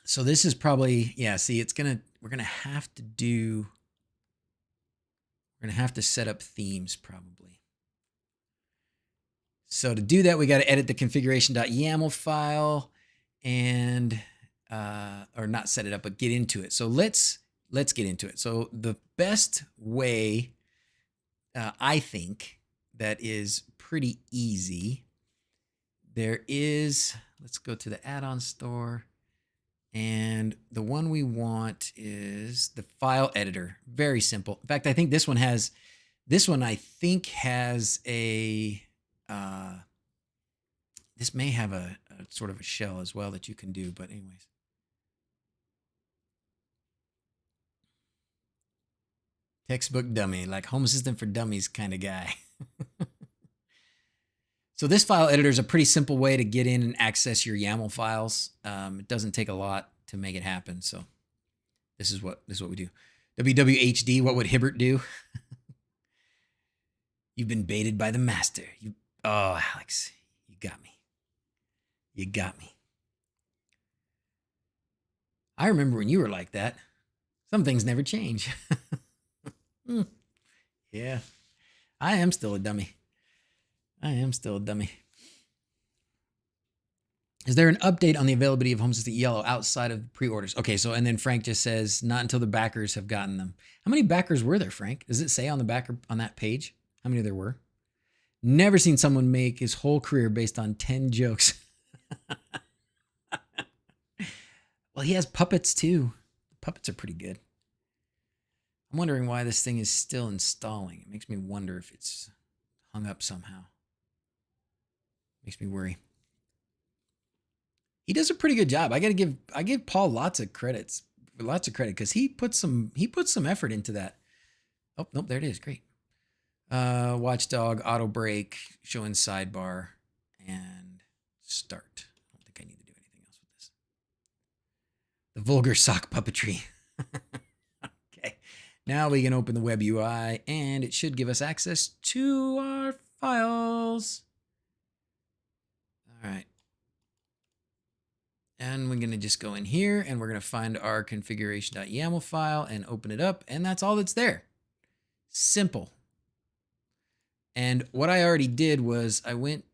So this is probably, yeah, see, we're going to have to set up themes probably. So to do that, we got to edit the configuration.yaml file and, or not set it up, but get into it. So let's get into it. So the best way, I think, that is pretty easy. There is, let's go to the add-on store. And the one we want is the file editor. Very simple. In fact, I think this one has a, this may have a sort of a shell as well that you can do, but anyways. Textbook dummy, like Home Assistant for Dummies kind of guy. So this file editor is a pretty simple way to get in and access your YAML files. It doesn't take a lot to make it happen. So this is what we do. WWHD, what would Hibbert do? You've been baited by the master. Oh, Alex, you got me. You got me. I remember when you were like that. Some things never change. Yeah, I am still a dummy. Is there an update on the availability of Home Assistant Yellow outside of pre-orders? Okay, so and then Frank just says not until the backers have gotten them. How many backers were there, Frank? Does it say on the backer on that page how many there were? Never seen someone make his whole career based on 10 jokes. Well, he has puppets too. The puppets are pretty good. I'm wondering why this thing is still installing. It makes me wonder if it's hung up somehow. Makes me worry. He does a pretty good job. I give Paul lots of credit because he put some effort into that. Oh, nope, there it is. Great. Watchdog, auto brake, showing sidebar, and start. I don't think I need to do anything else with this. The vulgar sock puppetry. Okay. Now we can open the web UI and it should give us access to our files. All right. And we're going to just go in here and we're going to find our configuration.yaml file and open it up. And that's all that's there. Simple. And what I already did was I went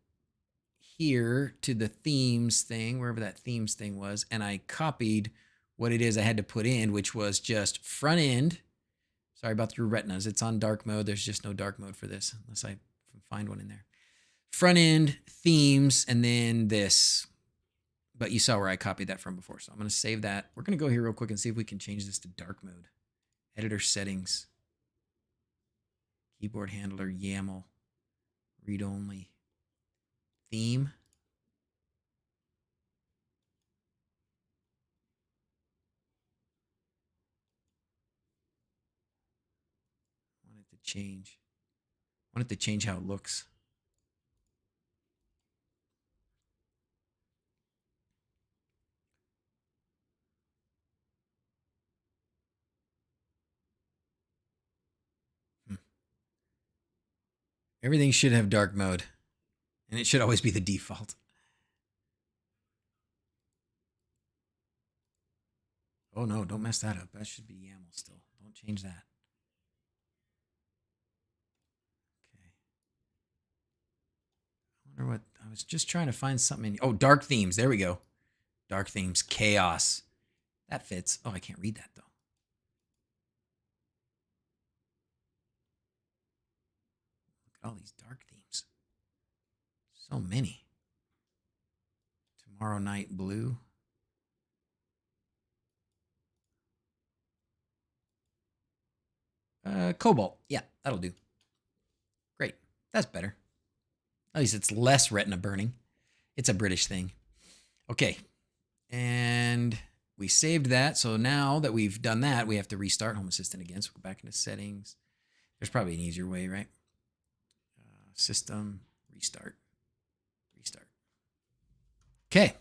here to the themes thing, wherever that themes thing was, and I copied what it is I had to put in, which was just front end. Sorry about your retinas. It's on dark mode. There's just no dark mode for this unless I find one in there. Front end, themes, and then this. But you saw where I copied that from before. So I'm going to save that. We're going to go here real quick and see if we can change this to dark mode. Editor settings. Keyboard handler, YAML. Read only. Theme. I want it to change. I want it to change how it looks. Everything should have dark mode, and it should always be the default. Oh no, don't mess that up. That should be YAML still. Don't change that. Okay. was just trying to find something. Oh, dark themes. There we go. Dark themes. Chaos. That fits. Oh, I can't read that, though. Look at all these dark themes. So many. Tomorrow Night Blue. Cobalt. Yeah, that'll do. Great. That's better. At least it's less retina burning. It's a British thing. Okay. And we saved that. So now that we've done that, we have to restart Home Assistant again. So go back into settings. There's probably an easier way, right? System, restart. Okay.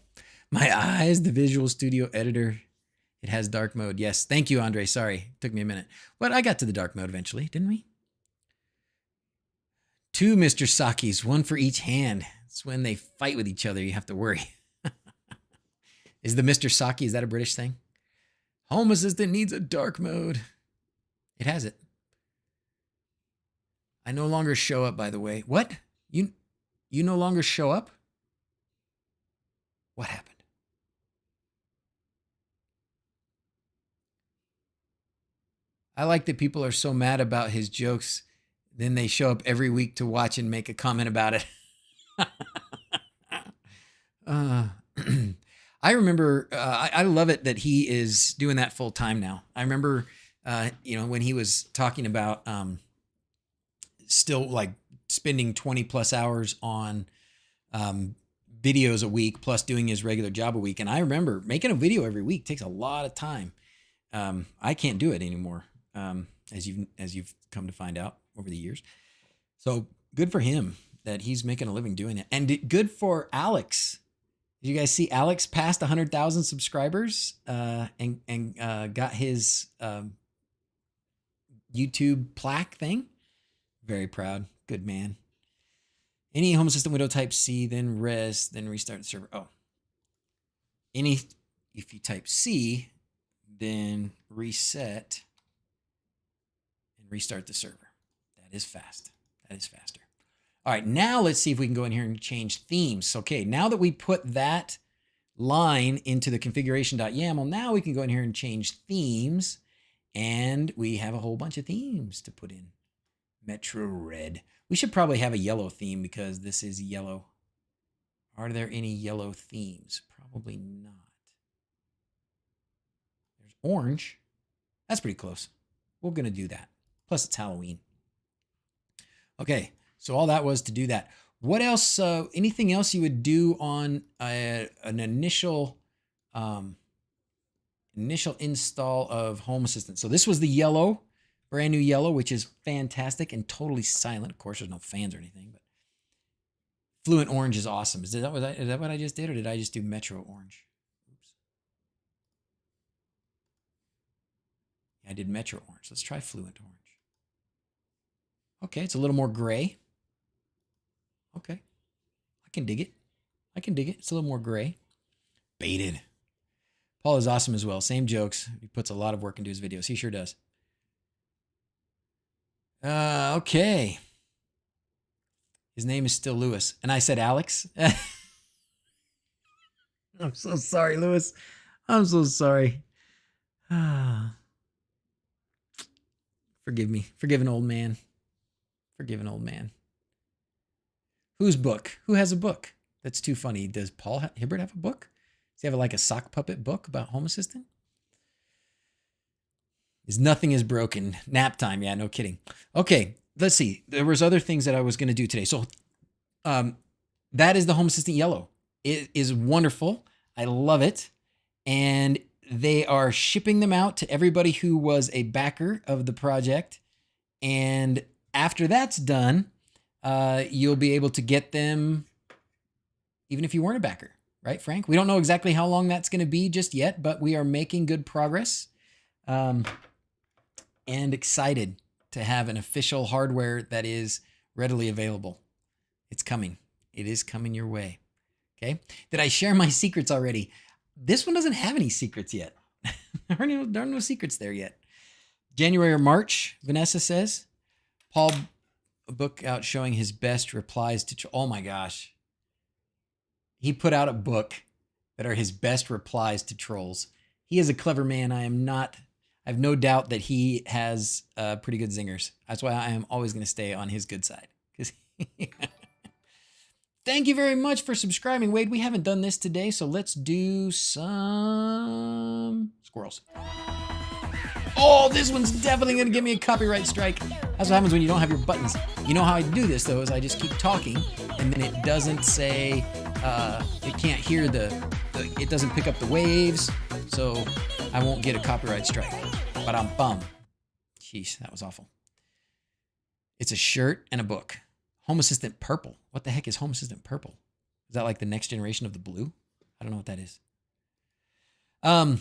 My eyes, the Visual Studio Editor. It has dark mode. Yes. Thank you, Andre. Sorry. Took me a minute. But I got to the dark mode eventually, didn't we? 2 Mr. Sakis, 1 for each hand. It's when they fight with each other, you have to worry. Is the Mr. Saki, is that a British thing? Home Assistant needs a dark mode. It has it. I no longer show up, by the way. What? You no longer show up? What happened? I like that people are so mad about his jokes, then they show up every week to watch and make a comment about it. I remember, I love it that he is doing that full time now. I remember, when he was talking about still like spending 20 plus hours on videos a week, plus doing his regular job a week. And I remember making a video every week takes a lot of time. I can't do it anymore, as you've come to find out over the years. So good for him that he's making a living doing it. And good for Alex. Did you guys see Alex passed 100,000 subscribers and got his YouTube plaque thing? Very proud. Good man. Any Home Assistant window type C, then rest, then restart the server. Oh. If you type C, then reset and restart the server. That is fast. That is faster. All right, now let's see if we can go in here and change themes. Okay, now that we put that line into the configuration.yaml, now we can go in here and change themes, and we have a whole bunch of themes to put in. Metro Red. We should probably have a yellow theme because this is yellow. Are there any yellow themes? Probably not. There's orange. That's pretty close. We're going to do that. Plus it's Halloween. Okay. So all that was to do that. What else? Anything else you would do on an initial install of Home Assistant? So this was the yellow, brand new yellow, which is fantastic and totally silent. Of course, there's no fans or anything, but Fluent Orange is awesome. Is that what I just did, or did I just do Metro Orange? Oops. Yeah, I did Metro Orange. Let's try Fluent Orange. Okay, it's a little more gray. Okay. I can dig it. It's a little more gray. Baited. Paul is awesome as well. Same jokes. He puts a lot of work into his videos. He sure does. Okay. His name is still Lewis. And I said Alex. I'm so sorry, Lewis. I'm so sorry. Forgive me. Forgive an old man. Forgive an old man. Whose book? Who has a book? That's too funny. Does Paul Hibbert have a book? Does he have like a sock puppet book about Home Assistant? Nothing is broken. Nap time. Yeah, no kidding. Okay, let's see. There was other things that I was going to do today. So that is the Home Assistant yellow. It is wonderful. I love it. And they are shipping them out to everybody who was a backer of the project. And after that's done, you'll be able to get them even if you weren't a backer, right, Frank? We don't know exactly how long that's going to be just yet, but we are making good progress and excited to have an official hardware that is readily available. It's coming. It is coming your way. Okay. Did I share my secrets already? This one doesn't have any secrets yet. There are no secrets there yet. January or March, Vanessa says. Paul, a book out showing his best replies to... Oh my gosh. he put out a book that are his best replies to trolls. He is a clever man. I have no doubt that he has pretty good zingers. That's why I am always going to stay on his good side. Thank you very much for subscribing, Wade. We haven't done this today, so let's do some squirrels. Oh, this one's definitely going to give me a copyright strike. That's what happens when you don't have your buttons. You know how I do this, though, is I just keep talking, and then it doesn't say, it can't hear it doesn't pick up the waves, so I won't get a copyright strike. But I'm bummed. Jeez, that was awful. It's a shirt and a book. Home Assistant purple. What the heck is Home Assistant purple? Is that like the next generation of the blue? I don't know what that is. All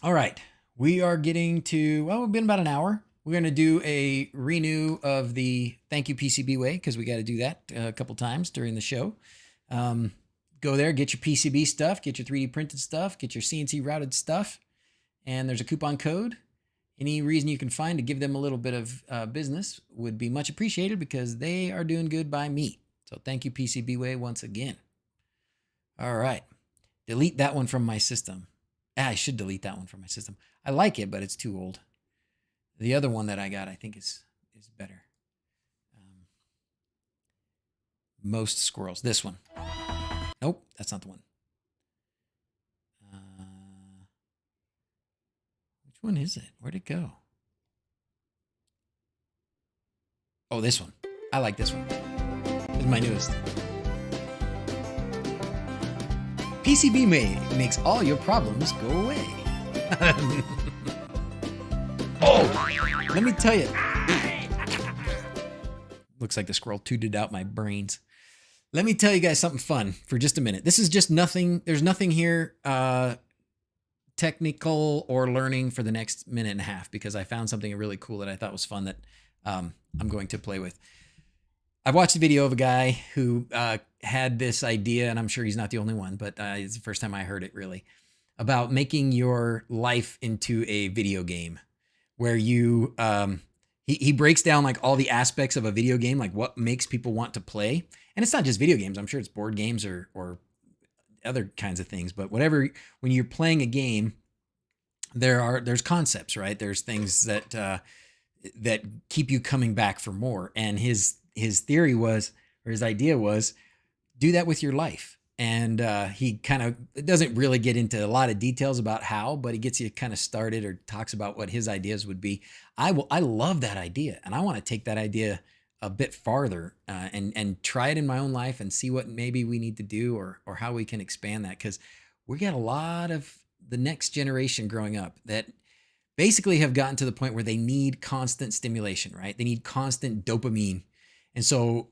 right. We are getting to, well, we've been about an hour. We're going to do a renew of the Thank You PCB way because we got to do that a couple times during the show. Go there, get your PCB stuff, get your 3D printed stuff, get your CNC routed stuff, and there's a coupon code. Any reason you can find to give them a little bit of business would be much appreciated because they are doing good by me. So thank you, PCB way, once again. All right. Delete that one from my system. I should delete that one from my system. I like it, but it's too old. The other one that I got, I think, is better. Most squirrels. This one. Nope, that's not the one. Which one is it? Where'd it go? Oh, this one. I like this one. This is my newest. PCB makes all your problems go away. Oh, let me tell you. Looks like the squirrel tooted out my brains. Let me tell you guys something fun for just a minute. This is just nothing. There's nothing here technical or learning for the next minute and a half because I found something really cool that I thought was fun that I'm going to play with. I watched a video of a guy who had this idea, and I'm sure he's not the only one, but it's the first time I heard it really, about making your life into a video game where you, he breaks down like all the aspects of a video game, like what makes people want to play. And it's not just video games. I'm sure it's board games or other kinds of things, but whatever, when you're playing a game, there's concepts, right? There's things that keep you coming back for more. And his theory was, or his idea was, do that with your life. And he kind of doesn't really get into a lot of details about how, but he gets you kind of started or talks about what his ideas would be. I love that idea, and I want to take that idea a bit farther and try it in my own life and see what maybe we need to do or how we can expand that, because we got a lot of the next generation growing up that basically have gotten to the point where they need constant stimulation, right? They need constant dopamine. And so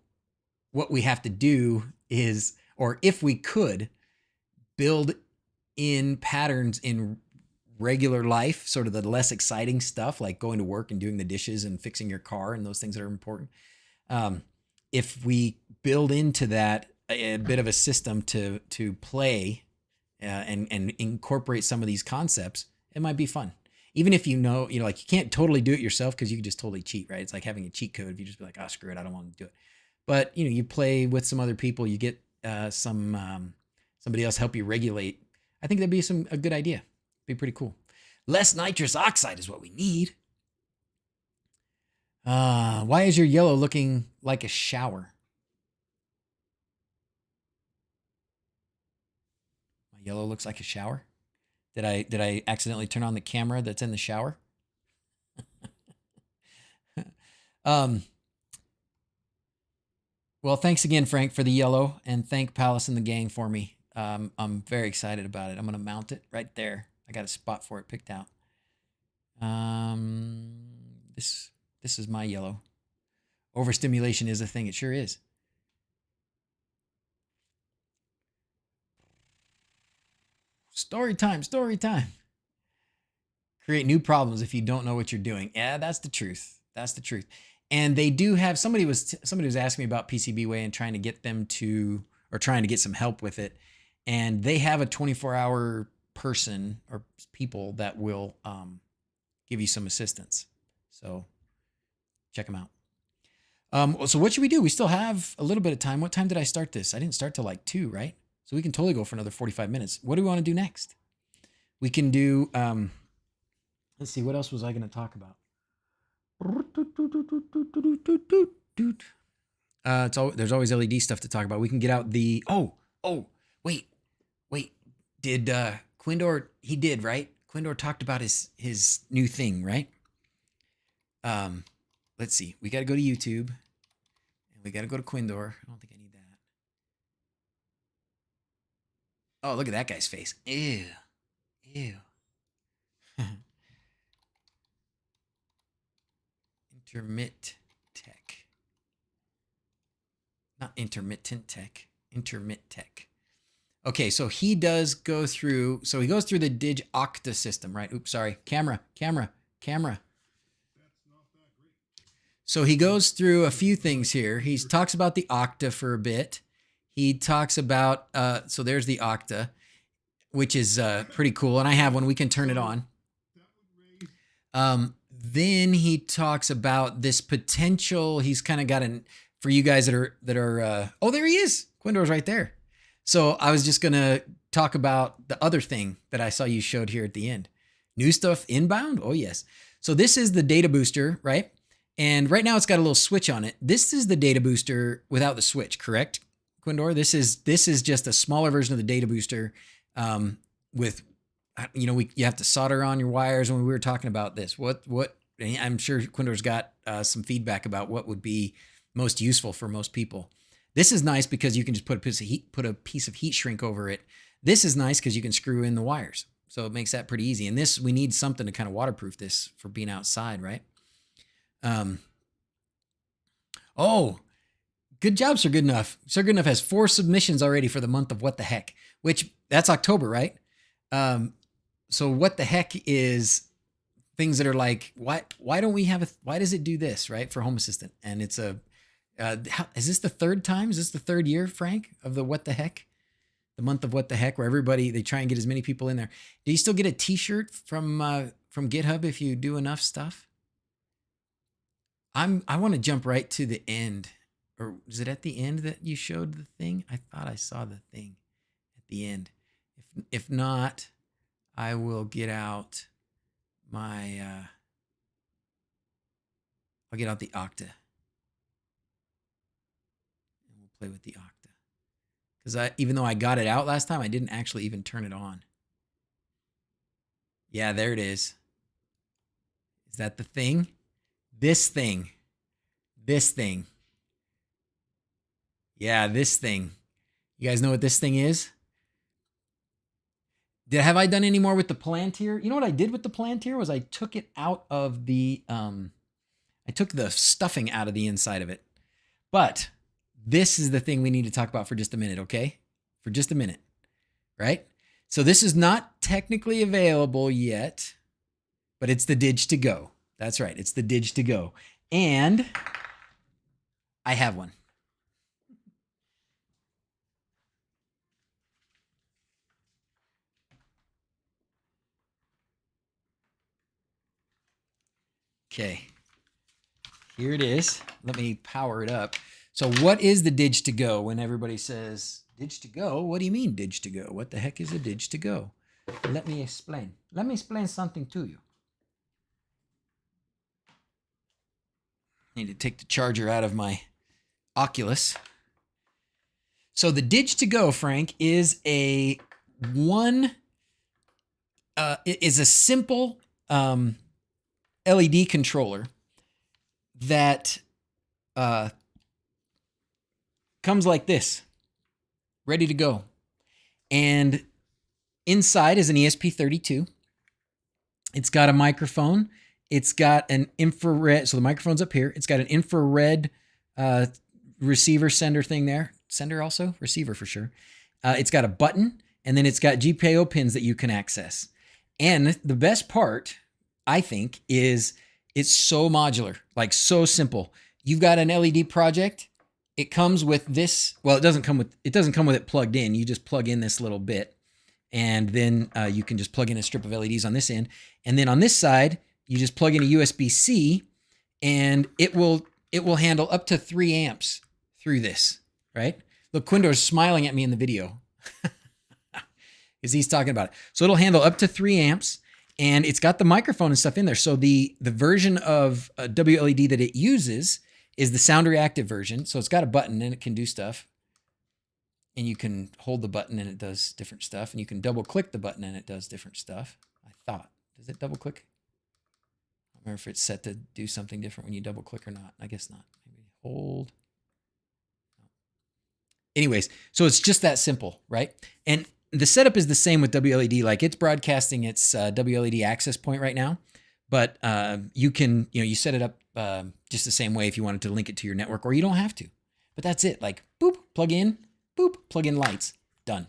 what we have to do is, or if we could, build in patterns in regular life, sort of the less exciting stuff like going to work and doing the dishes and fixing your car and those things that are important. If we build into that a bit of a system to play and incorporate some of these concepts, it might be fun. Even if you know, like you can't totally do it yourself because you can just totally cheat, right? It's like having a cheat code. If you just be like, oh, screw it, I don't want to do it. But, you play with some other people, you get somebody else help you regulate. I think that'd be a good idea. Be pretty cool. Less nitrous oxide is what we need. Why is your yellow looking like a shower? My yellow looks like a shower. Did I accidentally turn on the camera that's in the shower? Well, thanks again, Frank, for the yellow, and thank Palace and the gang for me. I'm very excited about it. I'm going to mount it right there. I got a spot for it picked out. This is my yellow. Overstimulation is a thing. It sure is. Story time. Create new problems if you don't know what you're doing. Yeah, that's the truth. And they do have, somebody was asking me about PCBWay and trying to get them to, or trying to get some help with it. And they have a 24-hour person or people that will give you some assistance. So check them out. So what should we do? We still have a little bit of time. What time did I start this? I didn't start till like 2, right? So we can totally go for another 45 minutes. What do we want to do next? We can do, let's see, what else was I going to talk about? There's always LED stuff to talk about. We can get out the, wait. Did Quindor, he did, right? Quindor talked about his new thing, right? Let's see. We got to go to YouTube. And we got to go to Quindor. I don't think I need that. Oh, look at that guy's face. Ew. Intermit tech. Not intermittent tech. Intermit tech. Okay, so he does go through, so he goes through the DigOcta system, right? Oops, sorry. Camera. So he goes through a few things here. He talks about the Octa for a bit. He talks about, so there's the Octa, which is pretty cool. And I have one. We can turn it on. Then he talks about this potential. He's kind of got for you guys that are, oh, there he is. Quindor's right there. So I was just going to talk about the other thing that I saw you showed here at the end. New stuff inbound? Oh, yes. So this is the data booster, right? And right now it's got a little switch on it. This is the data booster without the switch, correct, Quindor? This is just a smaller version of the data booster with, you have to solder on your wires. When we were talking about this, what I'm sure Quindor's got some feedback about what would be most useful for most people. This is nice because you can just put a piece of heat shrink over it. This is nice because you can screw in the wires. So it makes that pretty easy. And this, we need something to kind of waterproof this for being outside, right? Oh, good job, Sir Goodenough. Sir Goodenough has 4 submissions already for the month of What the Heck, which that's October, right? So What the Heck is things that are like, why don't we have why does it do this, right? For Home Assistant. And it's is this the 3rd time? Is this the 3rd year, Frank, of the What the Heck? The month of What the Heck, where they try and get as many people in there. Do you still get a t-shirt from GitHub if you do enough stuff? I want to jump right to the end. Or is it at the end that you showed the thing? I thought I saw the thing at the end. If not, I will get out my I'll get out the Octa. And we'll play with the Octa. Because even though I got it out last time, I didn't actually even turn it on. Yeah, there it is. Is that the thing? This thing. Yeah, this thing. You guys know what this thing is? Have I done any more with the Palantir? You know what I did with the Palantir was I took it out of the, I took the stuffing out of the inside of it. But this is the thing we need to talk about for just a minute, okay? For just a minute, right? So this is not technically available yet, but it's the DigToGo. That's right, it's the DigToGo. And I have one. Okay, here it is. Let me power it up. So what is the DigToGo? When everybody says DigToGo, what do you mean DigToGo? What the heck is a DigToGo? Let me explain. Let me explain something to you. Need to take the charger out of my Oculus. So the DigToGo, Frank, is a simple LED controller that comes like this, ready to go. And inside is an ESP32. It's got a microphone. It's got an infrared, so the microphone's up here. It's got an infrared receiver sender thing there. Sender also? Receiver for sure. It's got a button, and then it's got GPIO pins that you can access. And the best part, I think, is it's so modular, like so simple. You've got an LED project. It comes with this. Well, it doesn't come with it plugged in. You just plug in this little bit, and then you can just plug in a strip of LEDs on this end. And then on this side, you just plug in a USB-C, and it will handle up to 3 amps through this, right? Look, Quindor's smiling at me in the video. Is he's talking about it. So it'll handle up to 3 amps, and it's got the microphone and stuff in there. So the version of wLED that it uses is the sound reactive version. So it's got a button and it can do stuff. And you can hold the button and it does different stuff. And you can double click the button and it does different stuff. I thought. Does it double click? I don't remember if it's set to do something different when you double click or not. I guess not. Maybe hold. Anyways, so it's just that simple, right? And the setup is the same with wLED. Like it's broadcasting its wLED access point right now, but you can, you set it up just the same way if you wanted to link it to your network, or you don't have to. But that's it. Like boop, plug in, boop, plug in lights, done,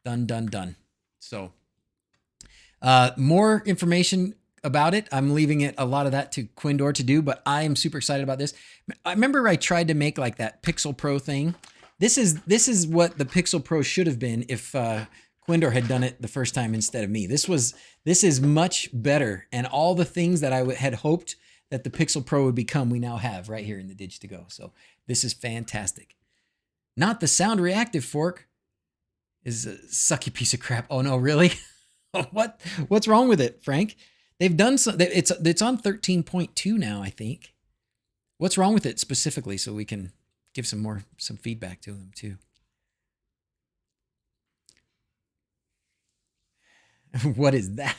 done, done, done. So more information about it. I'm leaving it a lot of that to Quindor to do, but I am super excited about this. I remember I tried to make like that Pixel Pro thing. This is what the Pixel Pro should have been if Quindor had done it the first time instead of me. This is much better, and all the things that I had hoped that the Pixel Pro would become, we now have right here in the DigToGo. So this is fantastic. Not the sound reactive fork is a sucky piece of crap. Oh no, really? What's wrong with it, Frank? They've done some. It's on 13.2 now, I think. What's wrong with it specifically, so we can give some feedback to them too. What is that?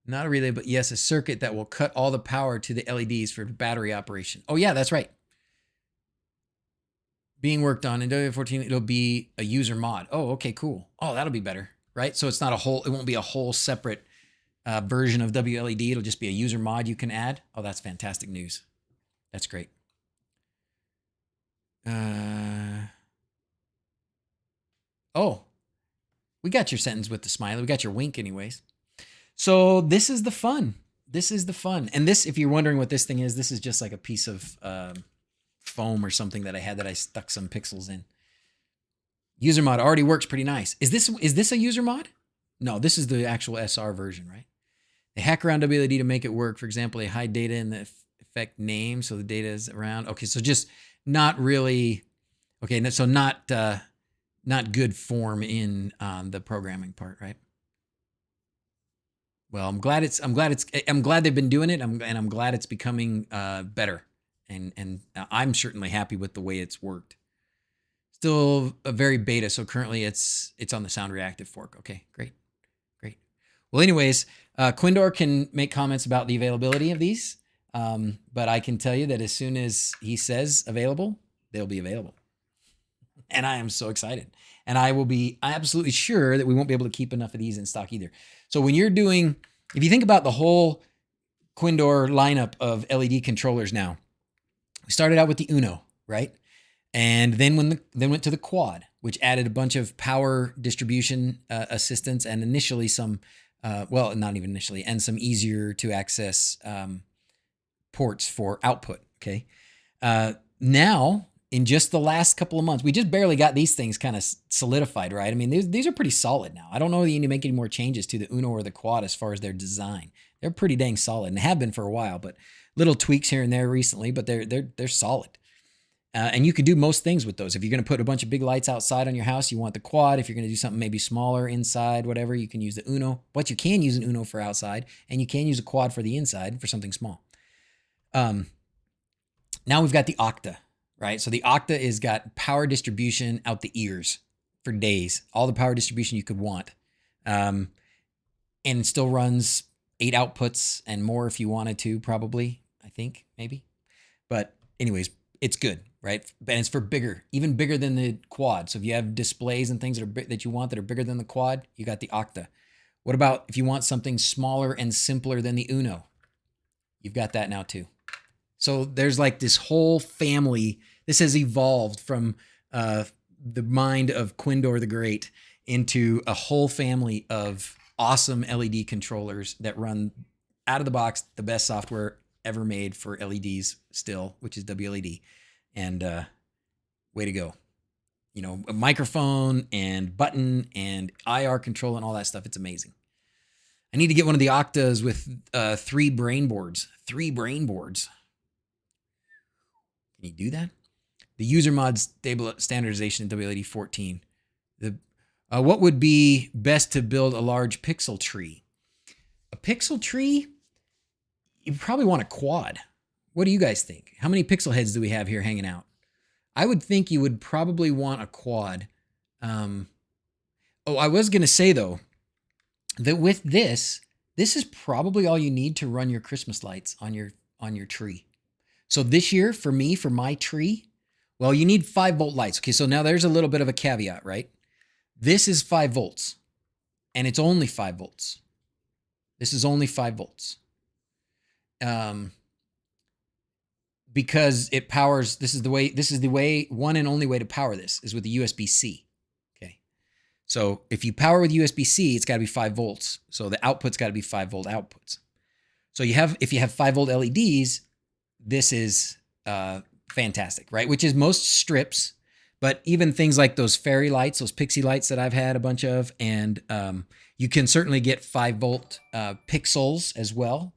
Not a relay, but yes, a circuit that will cut all the power to the LEDs for battery operation. Oh yeah, that's right. Being worked on in W14, it'll be a user mod. Oh, okay, cool. Oh, that'll be better, right? So it's not it won't be a whole separate version of wLED. It'll just be a user mod you can add. Oh, that's fantastic news. That's great. Oh, we got your sentence with the smiley. We got your wink anyways. So this is the fun. This is the fun. And this, if you're wondering what this thing is, this is just like a piece of foam or something that I had that I stuck some pixels in. User mod already works pretty nice. Is this a user mod? No, this is the actual SR version, right? They hack around wLED to make it work. For example, they hide data in the effect name, so the data is around. Okay, so just not really. Okay, so not good form in the programming part, right? Well, I'm glad they've been doing it, and I'm glad it's becoming better. And I'm certainly happy with the way it's worked. Still a very beta, so currently it's on the sound reactive fork. Okay, great. Well, anyways, Quindor can make comments about the availability of these, but I can tell you that as soon as he says available, they'll be available. And I am so excited. And I will be absolutely sure that we won't be able to keep enough of these in stock either. So when you're doing, if you think about the whole Quindor lineup of LED controllers now, we started out with the Uno, right? And then went to the Quad, which added a bunch of power distribution assistance and initially some, well, not even initially, and some easier to access ports for output, okay? Now, in just the last couple of months, we just barely got these things kind of solidified, right? I mean, these are pretty solid now. I don't know that you need to make any more changes to the Uno or the Quad as far as their design. They're pretty dang solid and have been for a while, but little tweaks here and there recently, but they're solid. And you can do most things with those. If you're going to put a bunch of big lights outside on your house, you want the Quad. If you're going to do something maybe smaller inside, whatever, you can use the Uno. But you can use an Uno for outside, and you can use a Quad for the inside for something small. Now we've got the Octa, right? So the Octa has got power distribution out the ears for days. All the power distribution you could want. And it still runs 8 outputs and more if you wanted to, probably, I think, maybe. But anyways, it's good, right? And it's for bigger, even bigger than the Quad. So if you have displays and things that you want that are bigger than the Quad, you got the Octa. What about if you want something smaller and simpler than the Uno? You've got that now too. So there's like this whole family. This has evolved from the mind of Quindor the Great into a whole family of awesome LED controllers that run out of the box the best software ever made for LEDs still, which is wLED. And way to go. You know, a microphone and button and IR control and all that stuff. It's amazing. I need to get one of the Octas with 3 brain boards. 3 brain boards. Can you do that? The user mod standardization in wLED 14. What would be best to build a large pixel tree? A pixel tree, you probably want a quad. What do you guys think? How many pixel heads do we have here hanging out? I would think you would probably want a quad. I was going to say, though, that with this is probably all you need to run your Christmas lights on your tree. So this year, for me, for my tree, well, you need 5-volt lights. Okay, so now there's a little bit of a caveat, right? This is 5 volts, and it's only 5 volts. This is only 5 volts. Because it powers, this is the way, one and only way to power this is with the USB-C. Okay. So if you power with USB-C, it's got to be 5 volts. So the output's got to be 5-volt outputs. So if you have 5-volt LEDs, this is fantastic, right? Which is most strips, but even things like those fairy lights, those pixie lights that I've had a bunch of, and you can certainly get 5-volt pixels as well.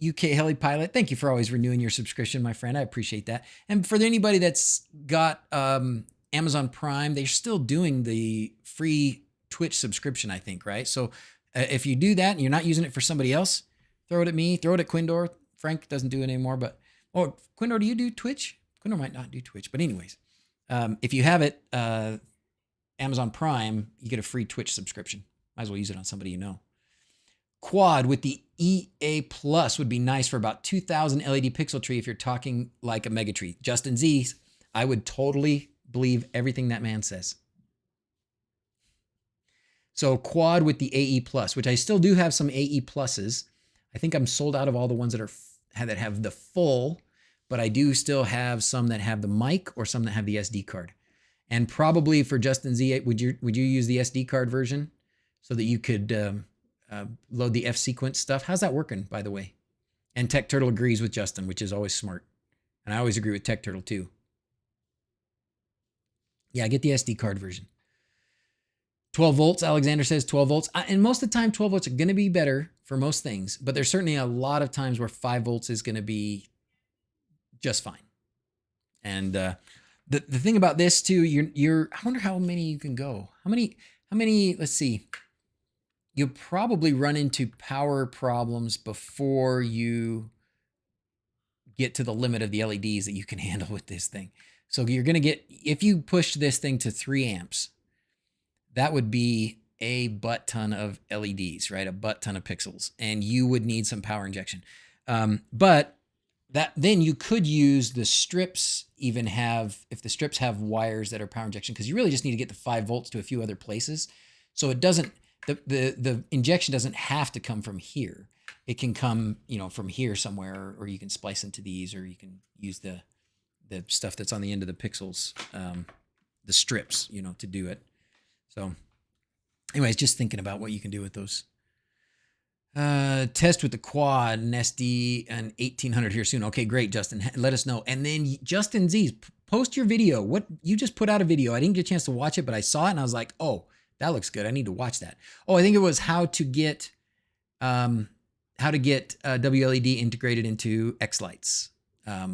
UK Heli Pilot, thank you for always renewing your subscription, my friend. I appreciate that. And for anybody that's got Amazon Prime, they're still doing the free Twitch subscription, I think, right? So if you do that and you're not using it for somebody else, throw it at me, throw it at Quindor. Frank doesn't do it anymore, but Quindor, do you do Twitch? Quindor might not do Twitch, but anyways, if you have it, Amazon Prime, you get a free Twitch subscription. Might as well use it on somebody you know. Quad with the EA Plus would be nice for about 2,000 LED pixel tree if you're talking like a mega tree. JustinZ, I would totally believe everything that man says. So quad with the AE Plus, which I still do have some AE Pluses. I think I'm sold out of all the ones that have the full, but I do still have some that have the mic or some that have the SD card. And probably for JustinZ, would you use the SD card version so that you could load the F-sequence stuff? How's that working, by the way? And Tech Turtle agrees with Justin, which is always smart. And I always agree with Tech Turtle too. Yeah, get the SD card version. 12 volts, Alexander says 12 volts. And most of the time, 12 volts are going to be better for most things, but there's certainly a lot of times where 5 volts is going to be just fine. And the thing about this too, I wonder how many you can go. How many, let's see. You'll probably run into power problems before you get to the limit of the LEDs that you can handle with this thing. So you're going to get, if you push this thing to 3 amps, that would be a butt ton of LEDs, right? A butt ton of pixels, and you would need some power injection. But then you could use the strips, if the strips have wires that are power injection, because you really just need to get the 5 volts to a few other places. So it doesn't, the injection doesn't have to come from here. It can come, from here somewhere, or you can splice into these, or you can use the stuff that's on the end of the pixels, the strips, to do it. So anyways, just thinking about what you can do with those. Test with the quad and SD and 1800 here soon. Okay, great, Justin. Let us know. And then JustinZ, post your video. What you just put out a video. I didn't get a chance to watch it, but I saw it and I was like, oh, that looks good. I need to watch that. Oh, I think it was how to get wLED integrated into xlights. I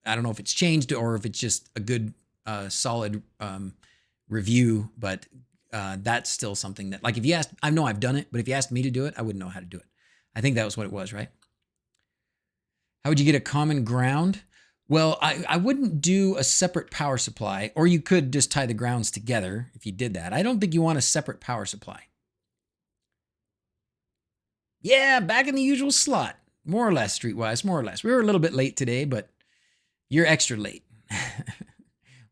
don't know if it's changed or if it's just a good solid review, but that's still something that, like, if you asked, I know I've done it, but if you asked me to do it, I wouldn't know how to do it. I think that was what it was, right? How would you get a common ground? Well, I wouldn't do a separate power supply, or you could just tie the grounds together if you did that. I don't think you want a separate power supply. Yeah, back in the usual slot, more or less, Streetwise, more or less. We were a little bit late today, but you're extra late.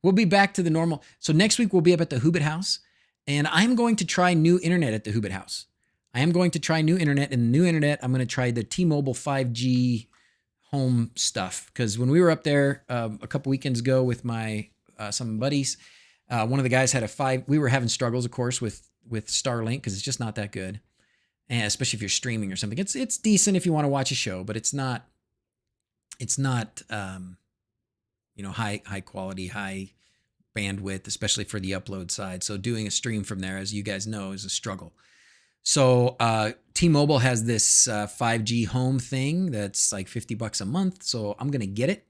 We'll be back to the normal. So next week we'll be up at the Hobbit House, and I'm going to try new internet at the Hobbit House. I am going to try new internet, and the new internet, I'm going to try the T-Mobile 5G home stuff, because when we were up there a couple weekends ago with my some buddies, one of the guys had we were having struggles, of course, with Starlink, because it's just not that good, and especially if you're streaming or something. It's decent if you want to watch a show, but it's not high quality, high bandwidth, especially for the upload side. So doing a stream from there, as you guys know, is a struggle. So T-Mobile has this 5G home thing that's like $50 a month. So I'm going to get it.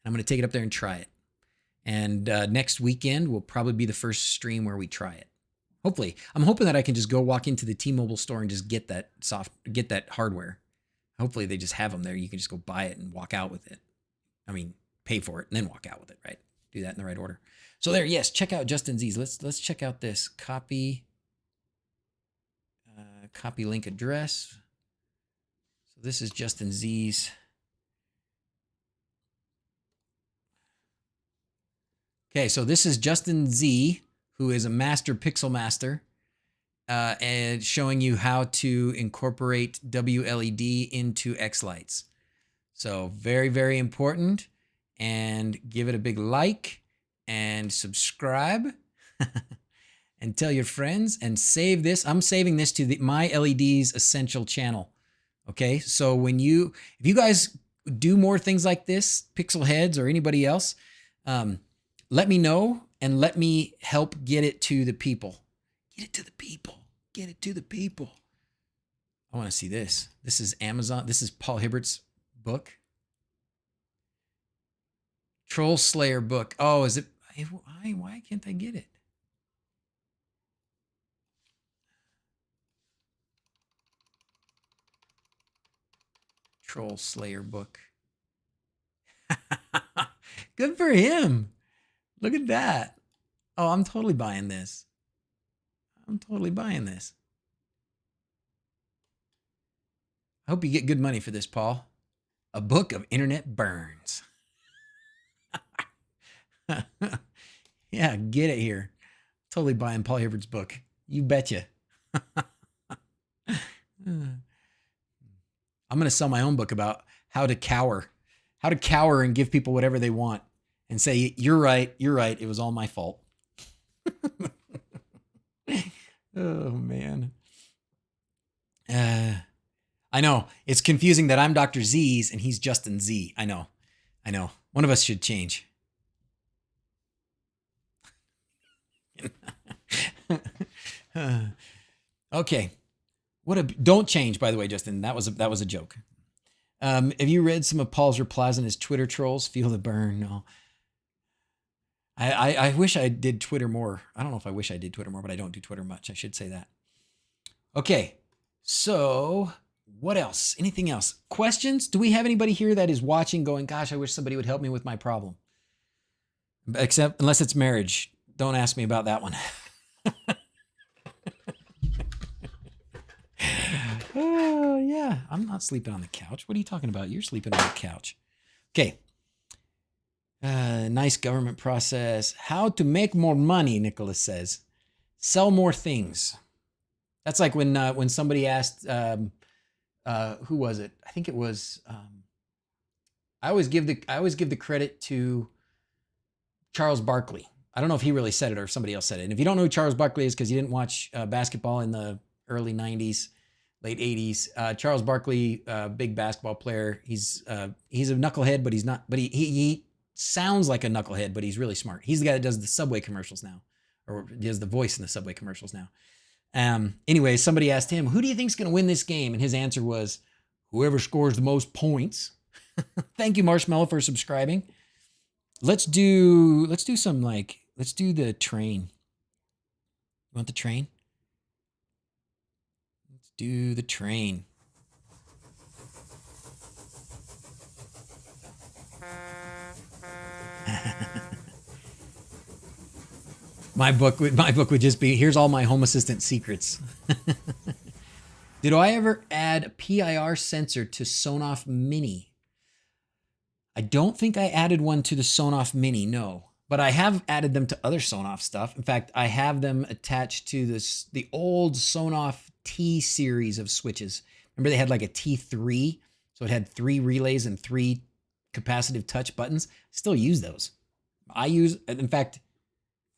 I'm going to take it up there and try it. And next weekend will probably be the first stream where we try it. Hopefully, I'm hoping that I can just go walk into the T-Mobile store and just get that hardware. Hopefully they just have them there. You can just go buy it and walk out with it. I mean, pay for it and then walk out with it, right? Do that in the right order. So there, yes, check out JustinZ's. Let's check out this copy link address. So this is JustinZ's. Okay, so this is JustinZ, who is a master pixel master, and showing you how to incorporate wLED into xlights. So very, very important. And give it a big like and subscribe and tell your friends and save this. I'm saving this to my LEDs Essential channel. Okay, so if you guys do more things like this, Pixel Heads or anybody else, let me know and let me help get it to the people. Get it to the people. Get it to the people. I want to see this. This is Amazon. This is Paul Hibbert's book. Troll Slayer book. Oh, is it? Why can't I get it? Troll Slayer book. Good for him. Look at that. Oh, I'm totally buying this. I'm totally buying this. I hope you get good money for this, Paul. A book of internet burns. Yeah, get it here. Totally buying Paul Hibbert's book. You betcha. I'm going to sell my own book about how to cower and give people whatever they want and say, you're right. It was all my fault. Oh, man. I know. It's confusing that I'm Dr.Zz and he's JustinZ. I know. One of us should change. Okay. Don't change, by the way, Justin. That was a joke. Have you read some of Paul's replies on his Twitter trolls? Feel the burn. No. I wish I did Twitter more. I don't know if I wish I did Twitter more, but I don't do Twitter much. I should say that. Okay. So what else? Anything else? Questions? Do we have anybody here that is watching going, gosh, I wish somebody would help me with my problem? Unless it's marriage. Don't ask me about that one. Oh, yeah. I'm not sleeping on the couch. What are you talking about? You're sleeping on the couch. Okay. Nice government process. How to make more money, Nicholas says. Sell more things. That's like when somebody asked, who was it? I think it was, I always give the credit to Charles Barkley. I don't know if he really said it or if somebody else said it. And if you don't know who Charles Barkley is because you didn't watch basketball in the early 90s, late 80s, Charles Barkley, big basketball player. He's a knucklehead, but he's not. But he sounds like a knucklehead, but he's really smart. He's the guy that does the Subway commercials now, or does the voice in the Subway commercials now. Anyway, somebody asked him, who do you think's going to win this game? And his answer was, whoever scores the most points. Thank you, Marshmallow, for subscribing. Let's do the train. You want the train? Let's do the train. My book would just be, here's all my Home Assistant secrets. Did I ever add a PIR sensor to Signoff Mini? I don't think I added one to the Signoff Mini, no. But I have added them to other Signoff stuff. In fact, I have them attached to the old Signoff T series of switches. Remember they had like a T3? So it had 3 relays and 3 capacitive touch buttons. Still use those. In fact,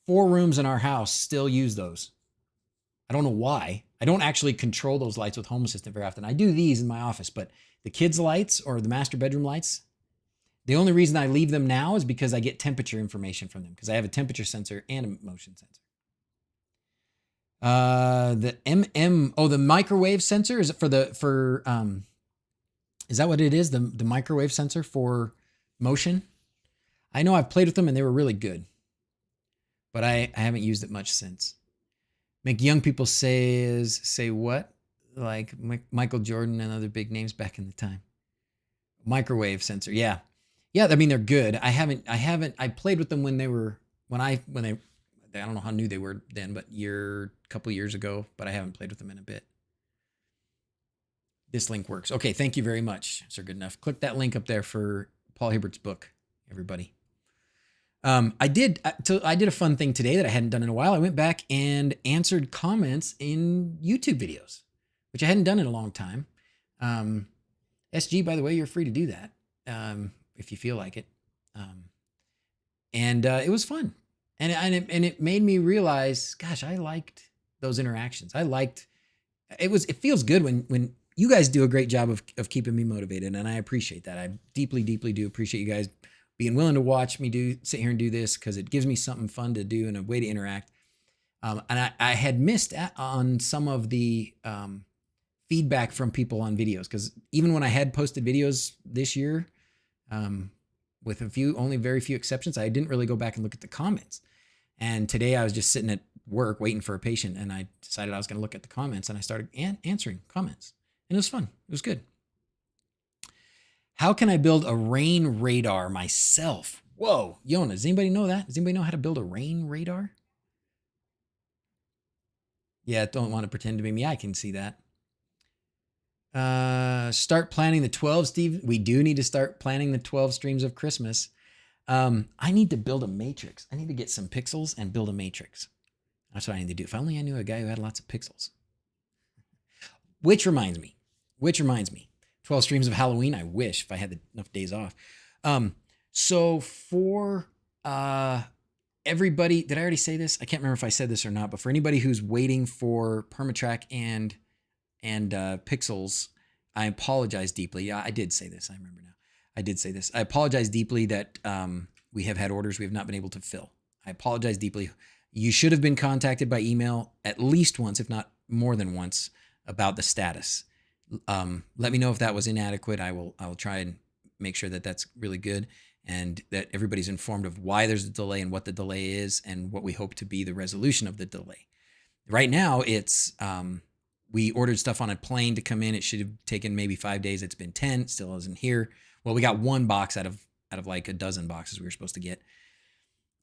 4 rooms in our house still use those. I don't know why. I don't actually control those lights with Home Assistant very often. I do these in my office, but the kids' lights or the master bedroom lights, the only reason I leave them now is because I get temperature information from them because I have a temperature sensor and a motion sensor. The microwave sensor, is it is that what it is? The microwave sensor for motion? I know I've played with them and they were really good, but I haven't used it much since. Make young people say what? Like Michael Jordan and other big names back in the time. Microwave sensor. Yeah. Yeah. I mean, they're good. I played with them when they, I don't know how new they were then, but couple years ago, but I haven't played with them in a bit. This link works. Okay. Thank you very much, Sir Good Enough. Click that link up there for Paul Hibbert's book, everybody. I did a fun thing today that I hadn't done in a while. I went back and answered comments in YouTube videos, which I hadn't done in a long time. SG, by the way, you're free to do that if you feel like it. It was fun. And it made me realize, gosh, I liked those interactions. It feels good when you guys do a great job of keeping me motivated. And I appreciate that. I deeply, deeply do appreciate you guys being willing to watch me sit here and do this, because it gives me something fun to do and a way to interact. And I had missed on some of the feedback from people on videos, because even when I had posted videos this year, with only very few exceptions, I didn't really go back and look at the comments. And today I was just sitting at work waiting for a patient, and I decided I was going to look at the comments, and I started answering comments, and it was fun. It was good. How can I build a rain radar myself? Whoa, Yona, does anybody know that? Does anybody know how to build a rain radar? Yeah, don't want to pretend to be me. I can see that. Start planning the 12, Steve. We do need to start planning the 12 streams of Christmas. I need to build a matrix. I need to get some pixels and build a matrix. That's what I need to do. If only I knew a guy who had lots of pixels. Which reminds me, 12 streams of Halloween. I wish, if I had enough days off. So for everybody, did I already say this? I can't remember if I said this or not, but for anybody who's waiting for PermaTrack and pixels, I apologize deeply. Yeah, I did say this. I remember now. I did say this. I apologize deeply that we have had orders we have not been able to fill. I apologize deeply. You should have been contacted by email at least once, if not more than once, about the status. Let me know if that was inadequate. I will try and make sure that that's really good, and that everybody's informed of why there's a delay and what the delay is and what we hope to be the resolution of the delay. Right now, it's we ordered stuff on a plane to come in. It should have taken maybe 5 days. It's been 10. Still isn't here. Well, we got one box out of like a dozen boxes we were supposed to get,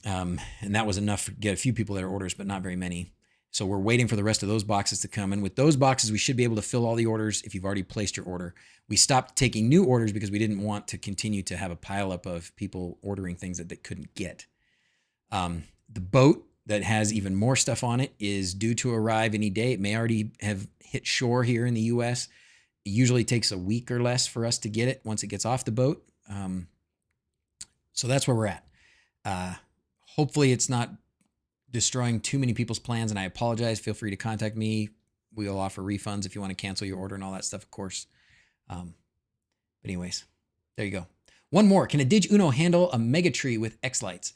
and that was enough to get a few people that are orders, but not very many. So we're waiting for the rest of those boxes to come. And with those boxes, we should be able to fill all the orders if you've already placed your order. We stopped taking new orders because we didn't want to continue to have a pileup of people ordering things that they couldn't get. The boat that has even more stuff on it is due to arrive any day. It may already have hit shore here in the US. It usually takes a week or less for us to get it once it gets off the boat. So that's where we're at. Hopefully it's not destroying too many people's plans, and I apologize. Feel free to contact me. We'll offer refunds if you want to cancel your order and all that stuff, of course. But anyways, there you go. One more. Can a Dig Uno handle a megatree with xlights?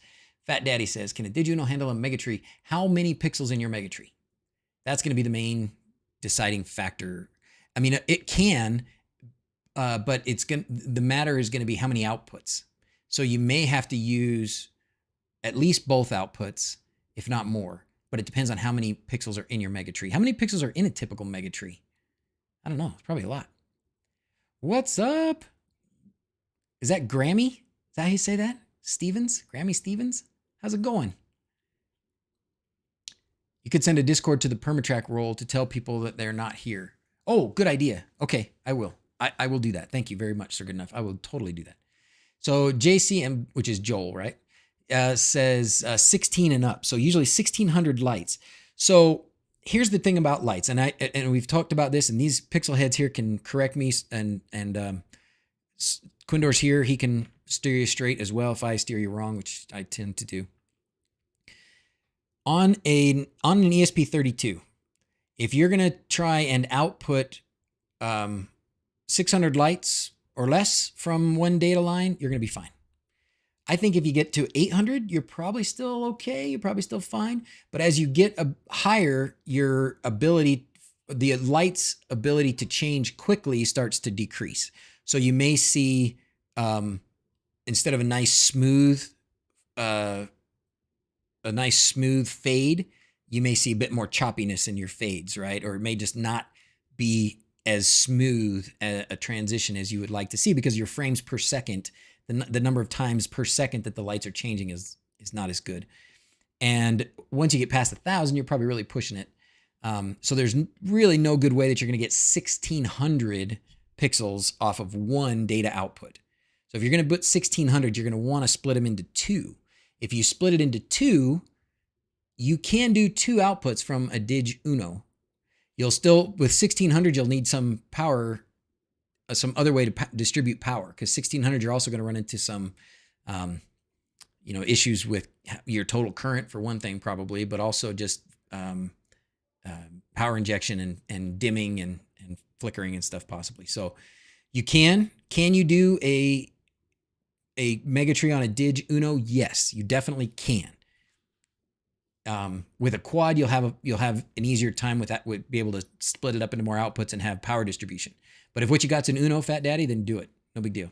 Fat Daddy says, can a Dig Uno handle a megatree? How many pixels in your megatree? That's going to be the main deciding factor. I mean, it can, but the matter is going to be how many outputs. So you may have to use at least both outputs, if not more, but it depends on how many pixels are in your megatree. How many pixels are in a typical megatree? I don't know. It's probably a lot. What's up? Is that Grammy? Is that how you say that? Stevens? Grammy Stevens? How's it going? You could send a Discord to the PermaTrack role to tell people that they're not here. Oh, good idea. Okay, I will. I will do that. Thank you very much, Sir Good Enough. I will totally do that. So JCM, which is Joel, right? Says 16 and up. So usually 1600 lights. So here's the thing about lights. And we've talked about this, and these pixel heads here can correct me, and Quindor's here. He can steer you straight as well if I steer you wrong, which I tend to do. On an ESP32, if you're going to try and output 600 lights or less from one data line, you're going to be fine. I think if you get to 800, you're probably still okay. You're probably still fine. But as you get higher, your ability, the light's ability to change quickly starts to decrease. So you may see, instead of a nice smooth a nice smooth fade, you may see a bit more choppiness in your fades, right? Or it may just not be as smooth a transition as you would like to see because your frames per second, the number of times per second that the lights are changing is not as good. And once you get past 1,000, you're probably really pushing it. So there's really no good way that you're going to get 1,600 pixels off of one data output. So if you're going to put 1,600, you're going to want to split them into two. If you split it into two, you can do two outputs from a DigUno. You'll still, with 1,600, you'll need some power, some other way to distribute power, because 1,600, you're also going to run into some, issues with your total current for one thing, probably, but also just power injection and dimming and flickering and stuff possibly. So you can you do a Megatree on a DigUno? Yes, you definitely can. With a quad, you'll have an easier time with that. Would be able to split it up into more outputs and have power distribution. But if what you got's an Uno, Fat Daddy, then do it. No big deal.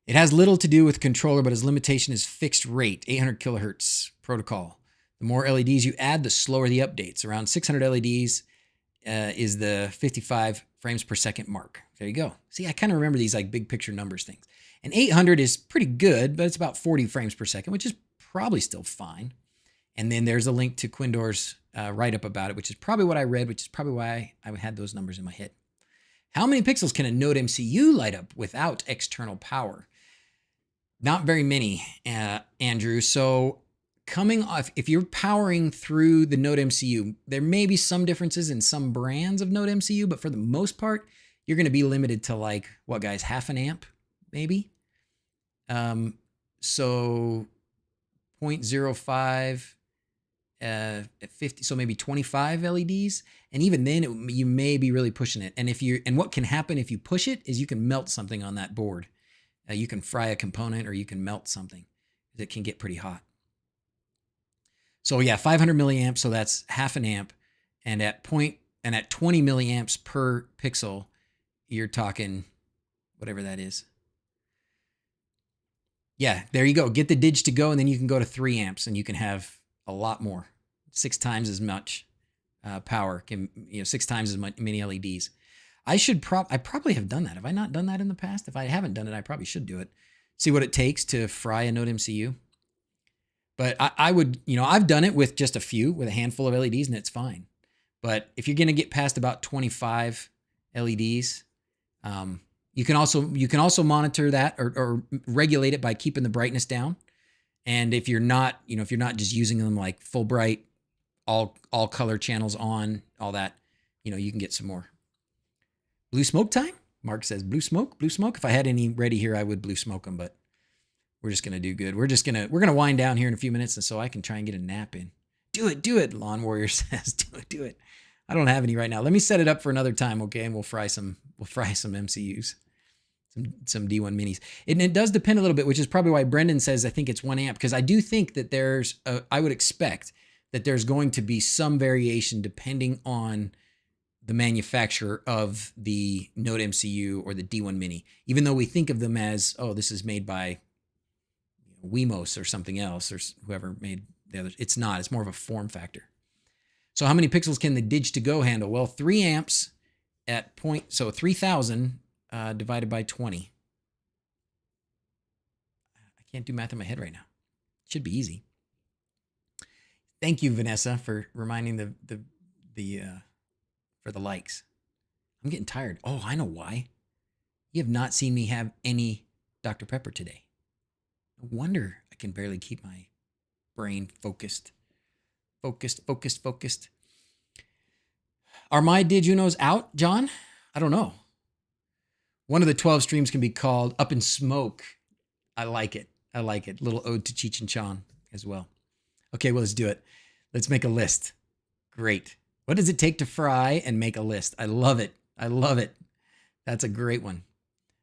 It has little to do with controller, but its limitation is fixed rate, 800 kilohertz protocol. The more LEDs you add, the slower the updates. Around 600 LEDs is the 55 frames per second mark. There you go. See, I kind of remember these like big picture numbers things. And 800 is pretty good, but it's about 40 frames per second, which is probably still fine. And then there's a link to Quindor's write-up about it, which is probably what I read, which is probably why I had those numbers in my head. How many pixels can a Node MCU light up without external power? Not very many, Andrew. So coming off, if you're powering through the Node MCU, there may be some differences in some brands of Node MCU, but for the most part, you're going to be limited to like, what guys, half an amp, maybe? So 0.05 at 50, so maybe 25 LEDs. And even then you may be really pushing it. And what can happen if you push it is you can melt something on that board. You can fry a component or you can melt something that can get pretty hot. So yeah, 500 milliamps. So that's half an amp. And at 20 milliamps per pixel, you're talking whatever that is. Yeah, there you go. Get the DigToGo, and then you can go to 3 amps, and you can have a lot more, 6 times as much power, 6 times as many LEDs. I probably have done that. Have I not done that in the past? If I haven't done it, I probably should do it. See what it takes to fry a Node MCU. But I would, I've done it with just with a handful of LEDs, and it's fine. But if you're going to get past about 25 LEDs, you can also monitor that or regulate it by keeping the brightness down. And if you're not just using them like full bright, all color channels on, all that, you can get some more. Blue smoke time? Mark says blue smoke. If I had any ready here, I would blue smoke them, but we're just gonna do good. We're gonna wind down here in a few minutes, and so I can try and get a nap in. Do it, Lawn Warrior says. Do it. I don't have any right now. Let me set it up for another time, okay? And we'll fry some MCUs. Some D1 minis. And it does depend a little bit, which is probably why Brendan says I think it's 1 amp, because I do think that I would expect that there's going to be some variation depending on the manufacturer of the Node MCU or the D1 mini, even though we think of them as, oh, this is made by Wemos or something else or whoever made the others. It's not. It's more of a form factor. So how many pixels can the DigToGo handle? Well, 3 amps at 3,000 divided by 20. I can't do math in my head right now. It should be easy. Thank you, Vanessa, for reminding for the likes. I'm getting tired. Oh, I know why. You have not seen me have any Dr. Pepper today. No wonder I can barely keep my brain focused. Focused. Are my DigUnos out, John? I don't know. One of the 12 streams can be called Up in Smoke. I like it. Little ode to Cheech and Chong as well. Okay, well, let's do it. Let's make a list. Great. What does it take to fry and make a list? I love it. That's a great one.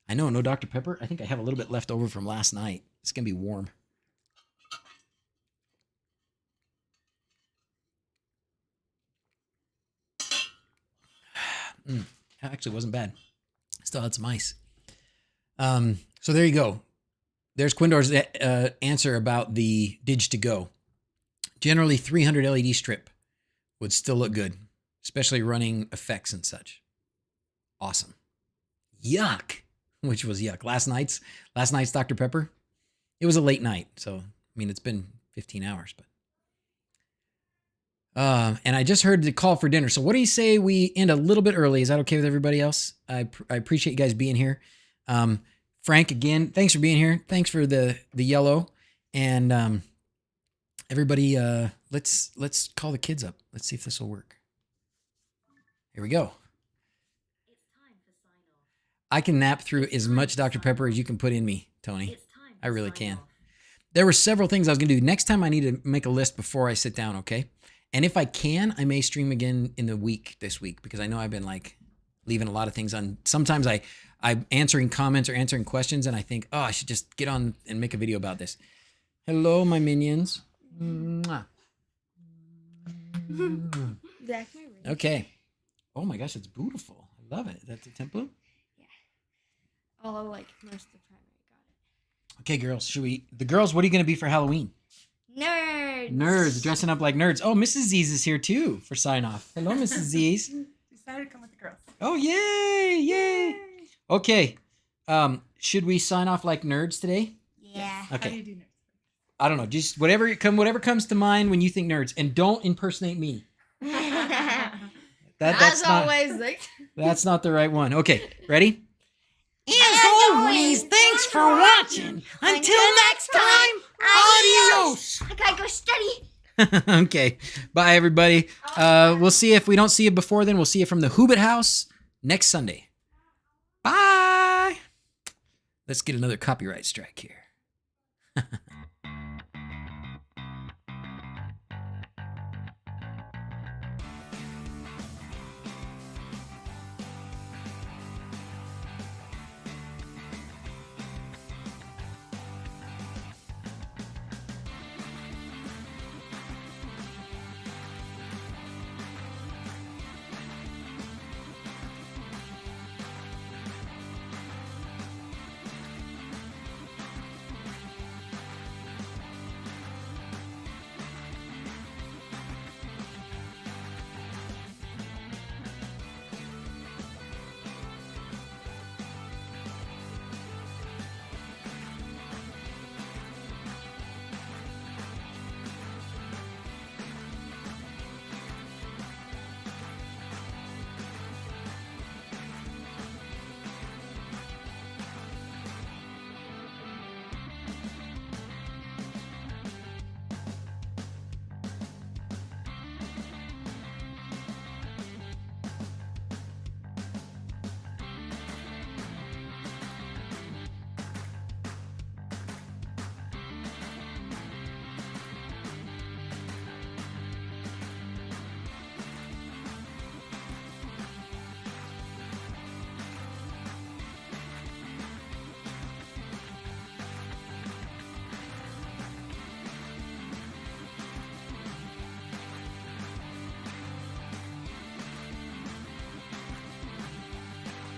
I know, no Dr. Pepper. I think I have a little bit left over from last night. It's going to be warm. Actually wasn't bad. Still had some ice. So there you go. there's Quindor's answer about the DigToGo. Generally, 300 LED strip would still look good, especially running effects and such. Awesome. Yuck. Which was yuck. Last night's Dr. Pepper. It was a late night, so I mean it's been 15 hours, but. And I just heard the call for dinner. So what do you say we end a little bit early? Is that okay with everybody else? I appreciate you guys being here. Frank, again, thanks for being here. Thanks for the yellow. And everybody, let's call the kids up. Let's see if this will work. Here we go. I can nap through as much Dr. Pepper as you can put in me, Tony. I really can. There were several things I was going to do. Next time I need to make a list before I sit down, okay? And if I can, I may stream again in the week this week because I know I've been like leaving a lot of things on. Sometimes I'm answering comments or answering questions and I think, oh, I should just get on and make a video about this. Hello, my minions. Mwah. Okay. Oh my gosh, it's beautiful. I love it. That's a template? Yeah. Oh, like most of the primary got it. Okay, girls, the girls, what are you going to be for Halloween? Nerds. Nerds, dressing up like nerds. Oh, Mrs. Z's is here too for sign off. Hello, Mrs. Z's. Decided to come with the girls. Oh, yay. Okay. Should we sign off like nerds today? Yeah. How do Okay. you do nerds? I don't know. Just whatever comes to mind when you think nerds, and don't impersonate me. That's not, always like. that's not the right one. Okay, ready? As always, thanks for watching. Until next time, adios. I gotta go study. Okay, bye everybody. We'll see if we don't see you before then. We'll see you from the Hobbit house next Sunday. Bye. Let's get another copyright strike here.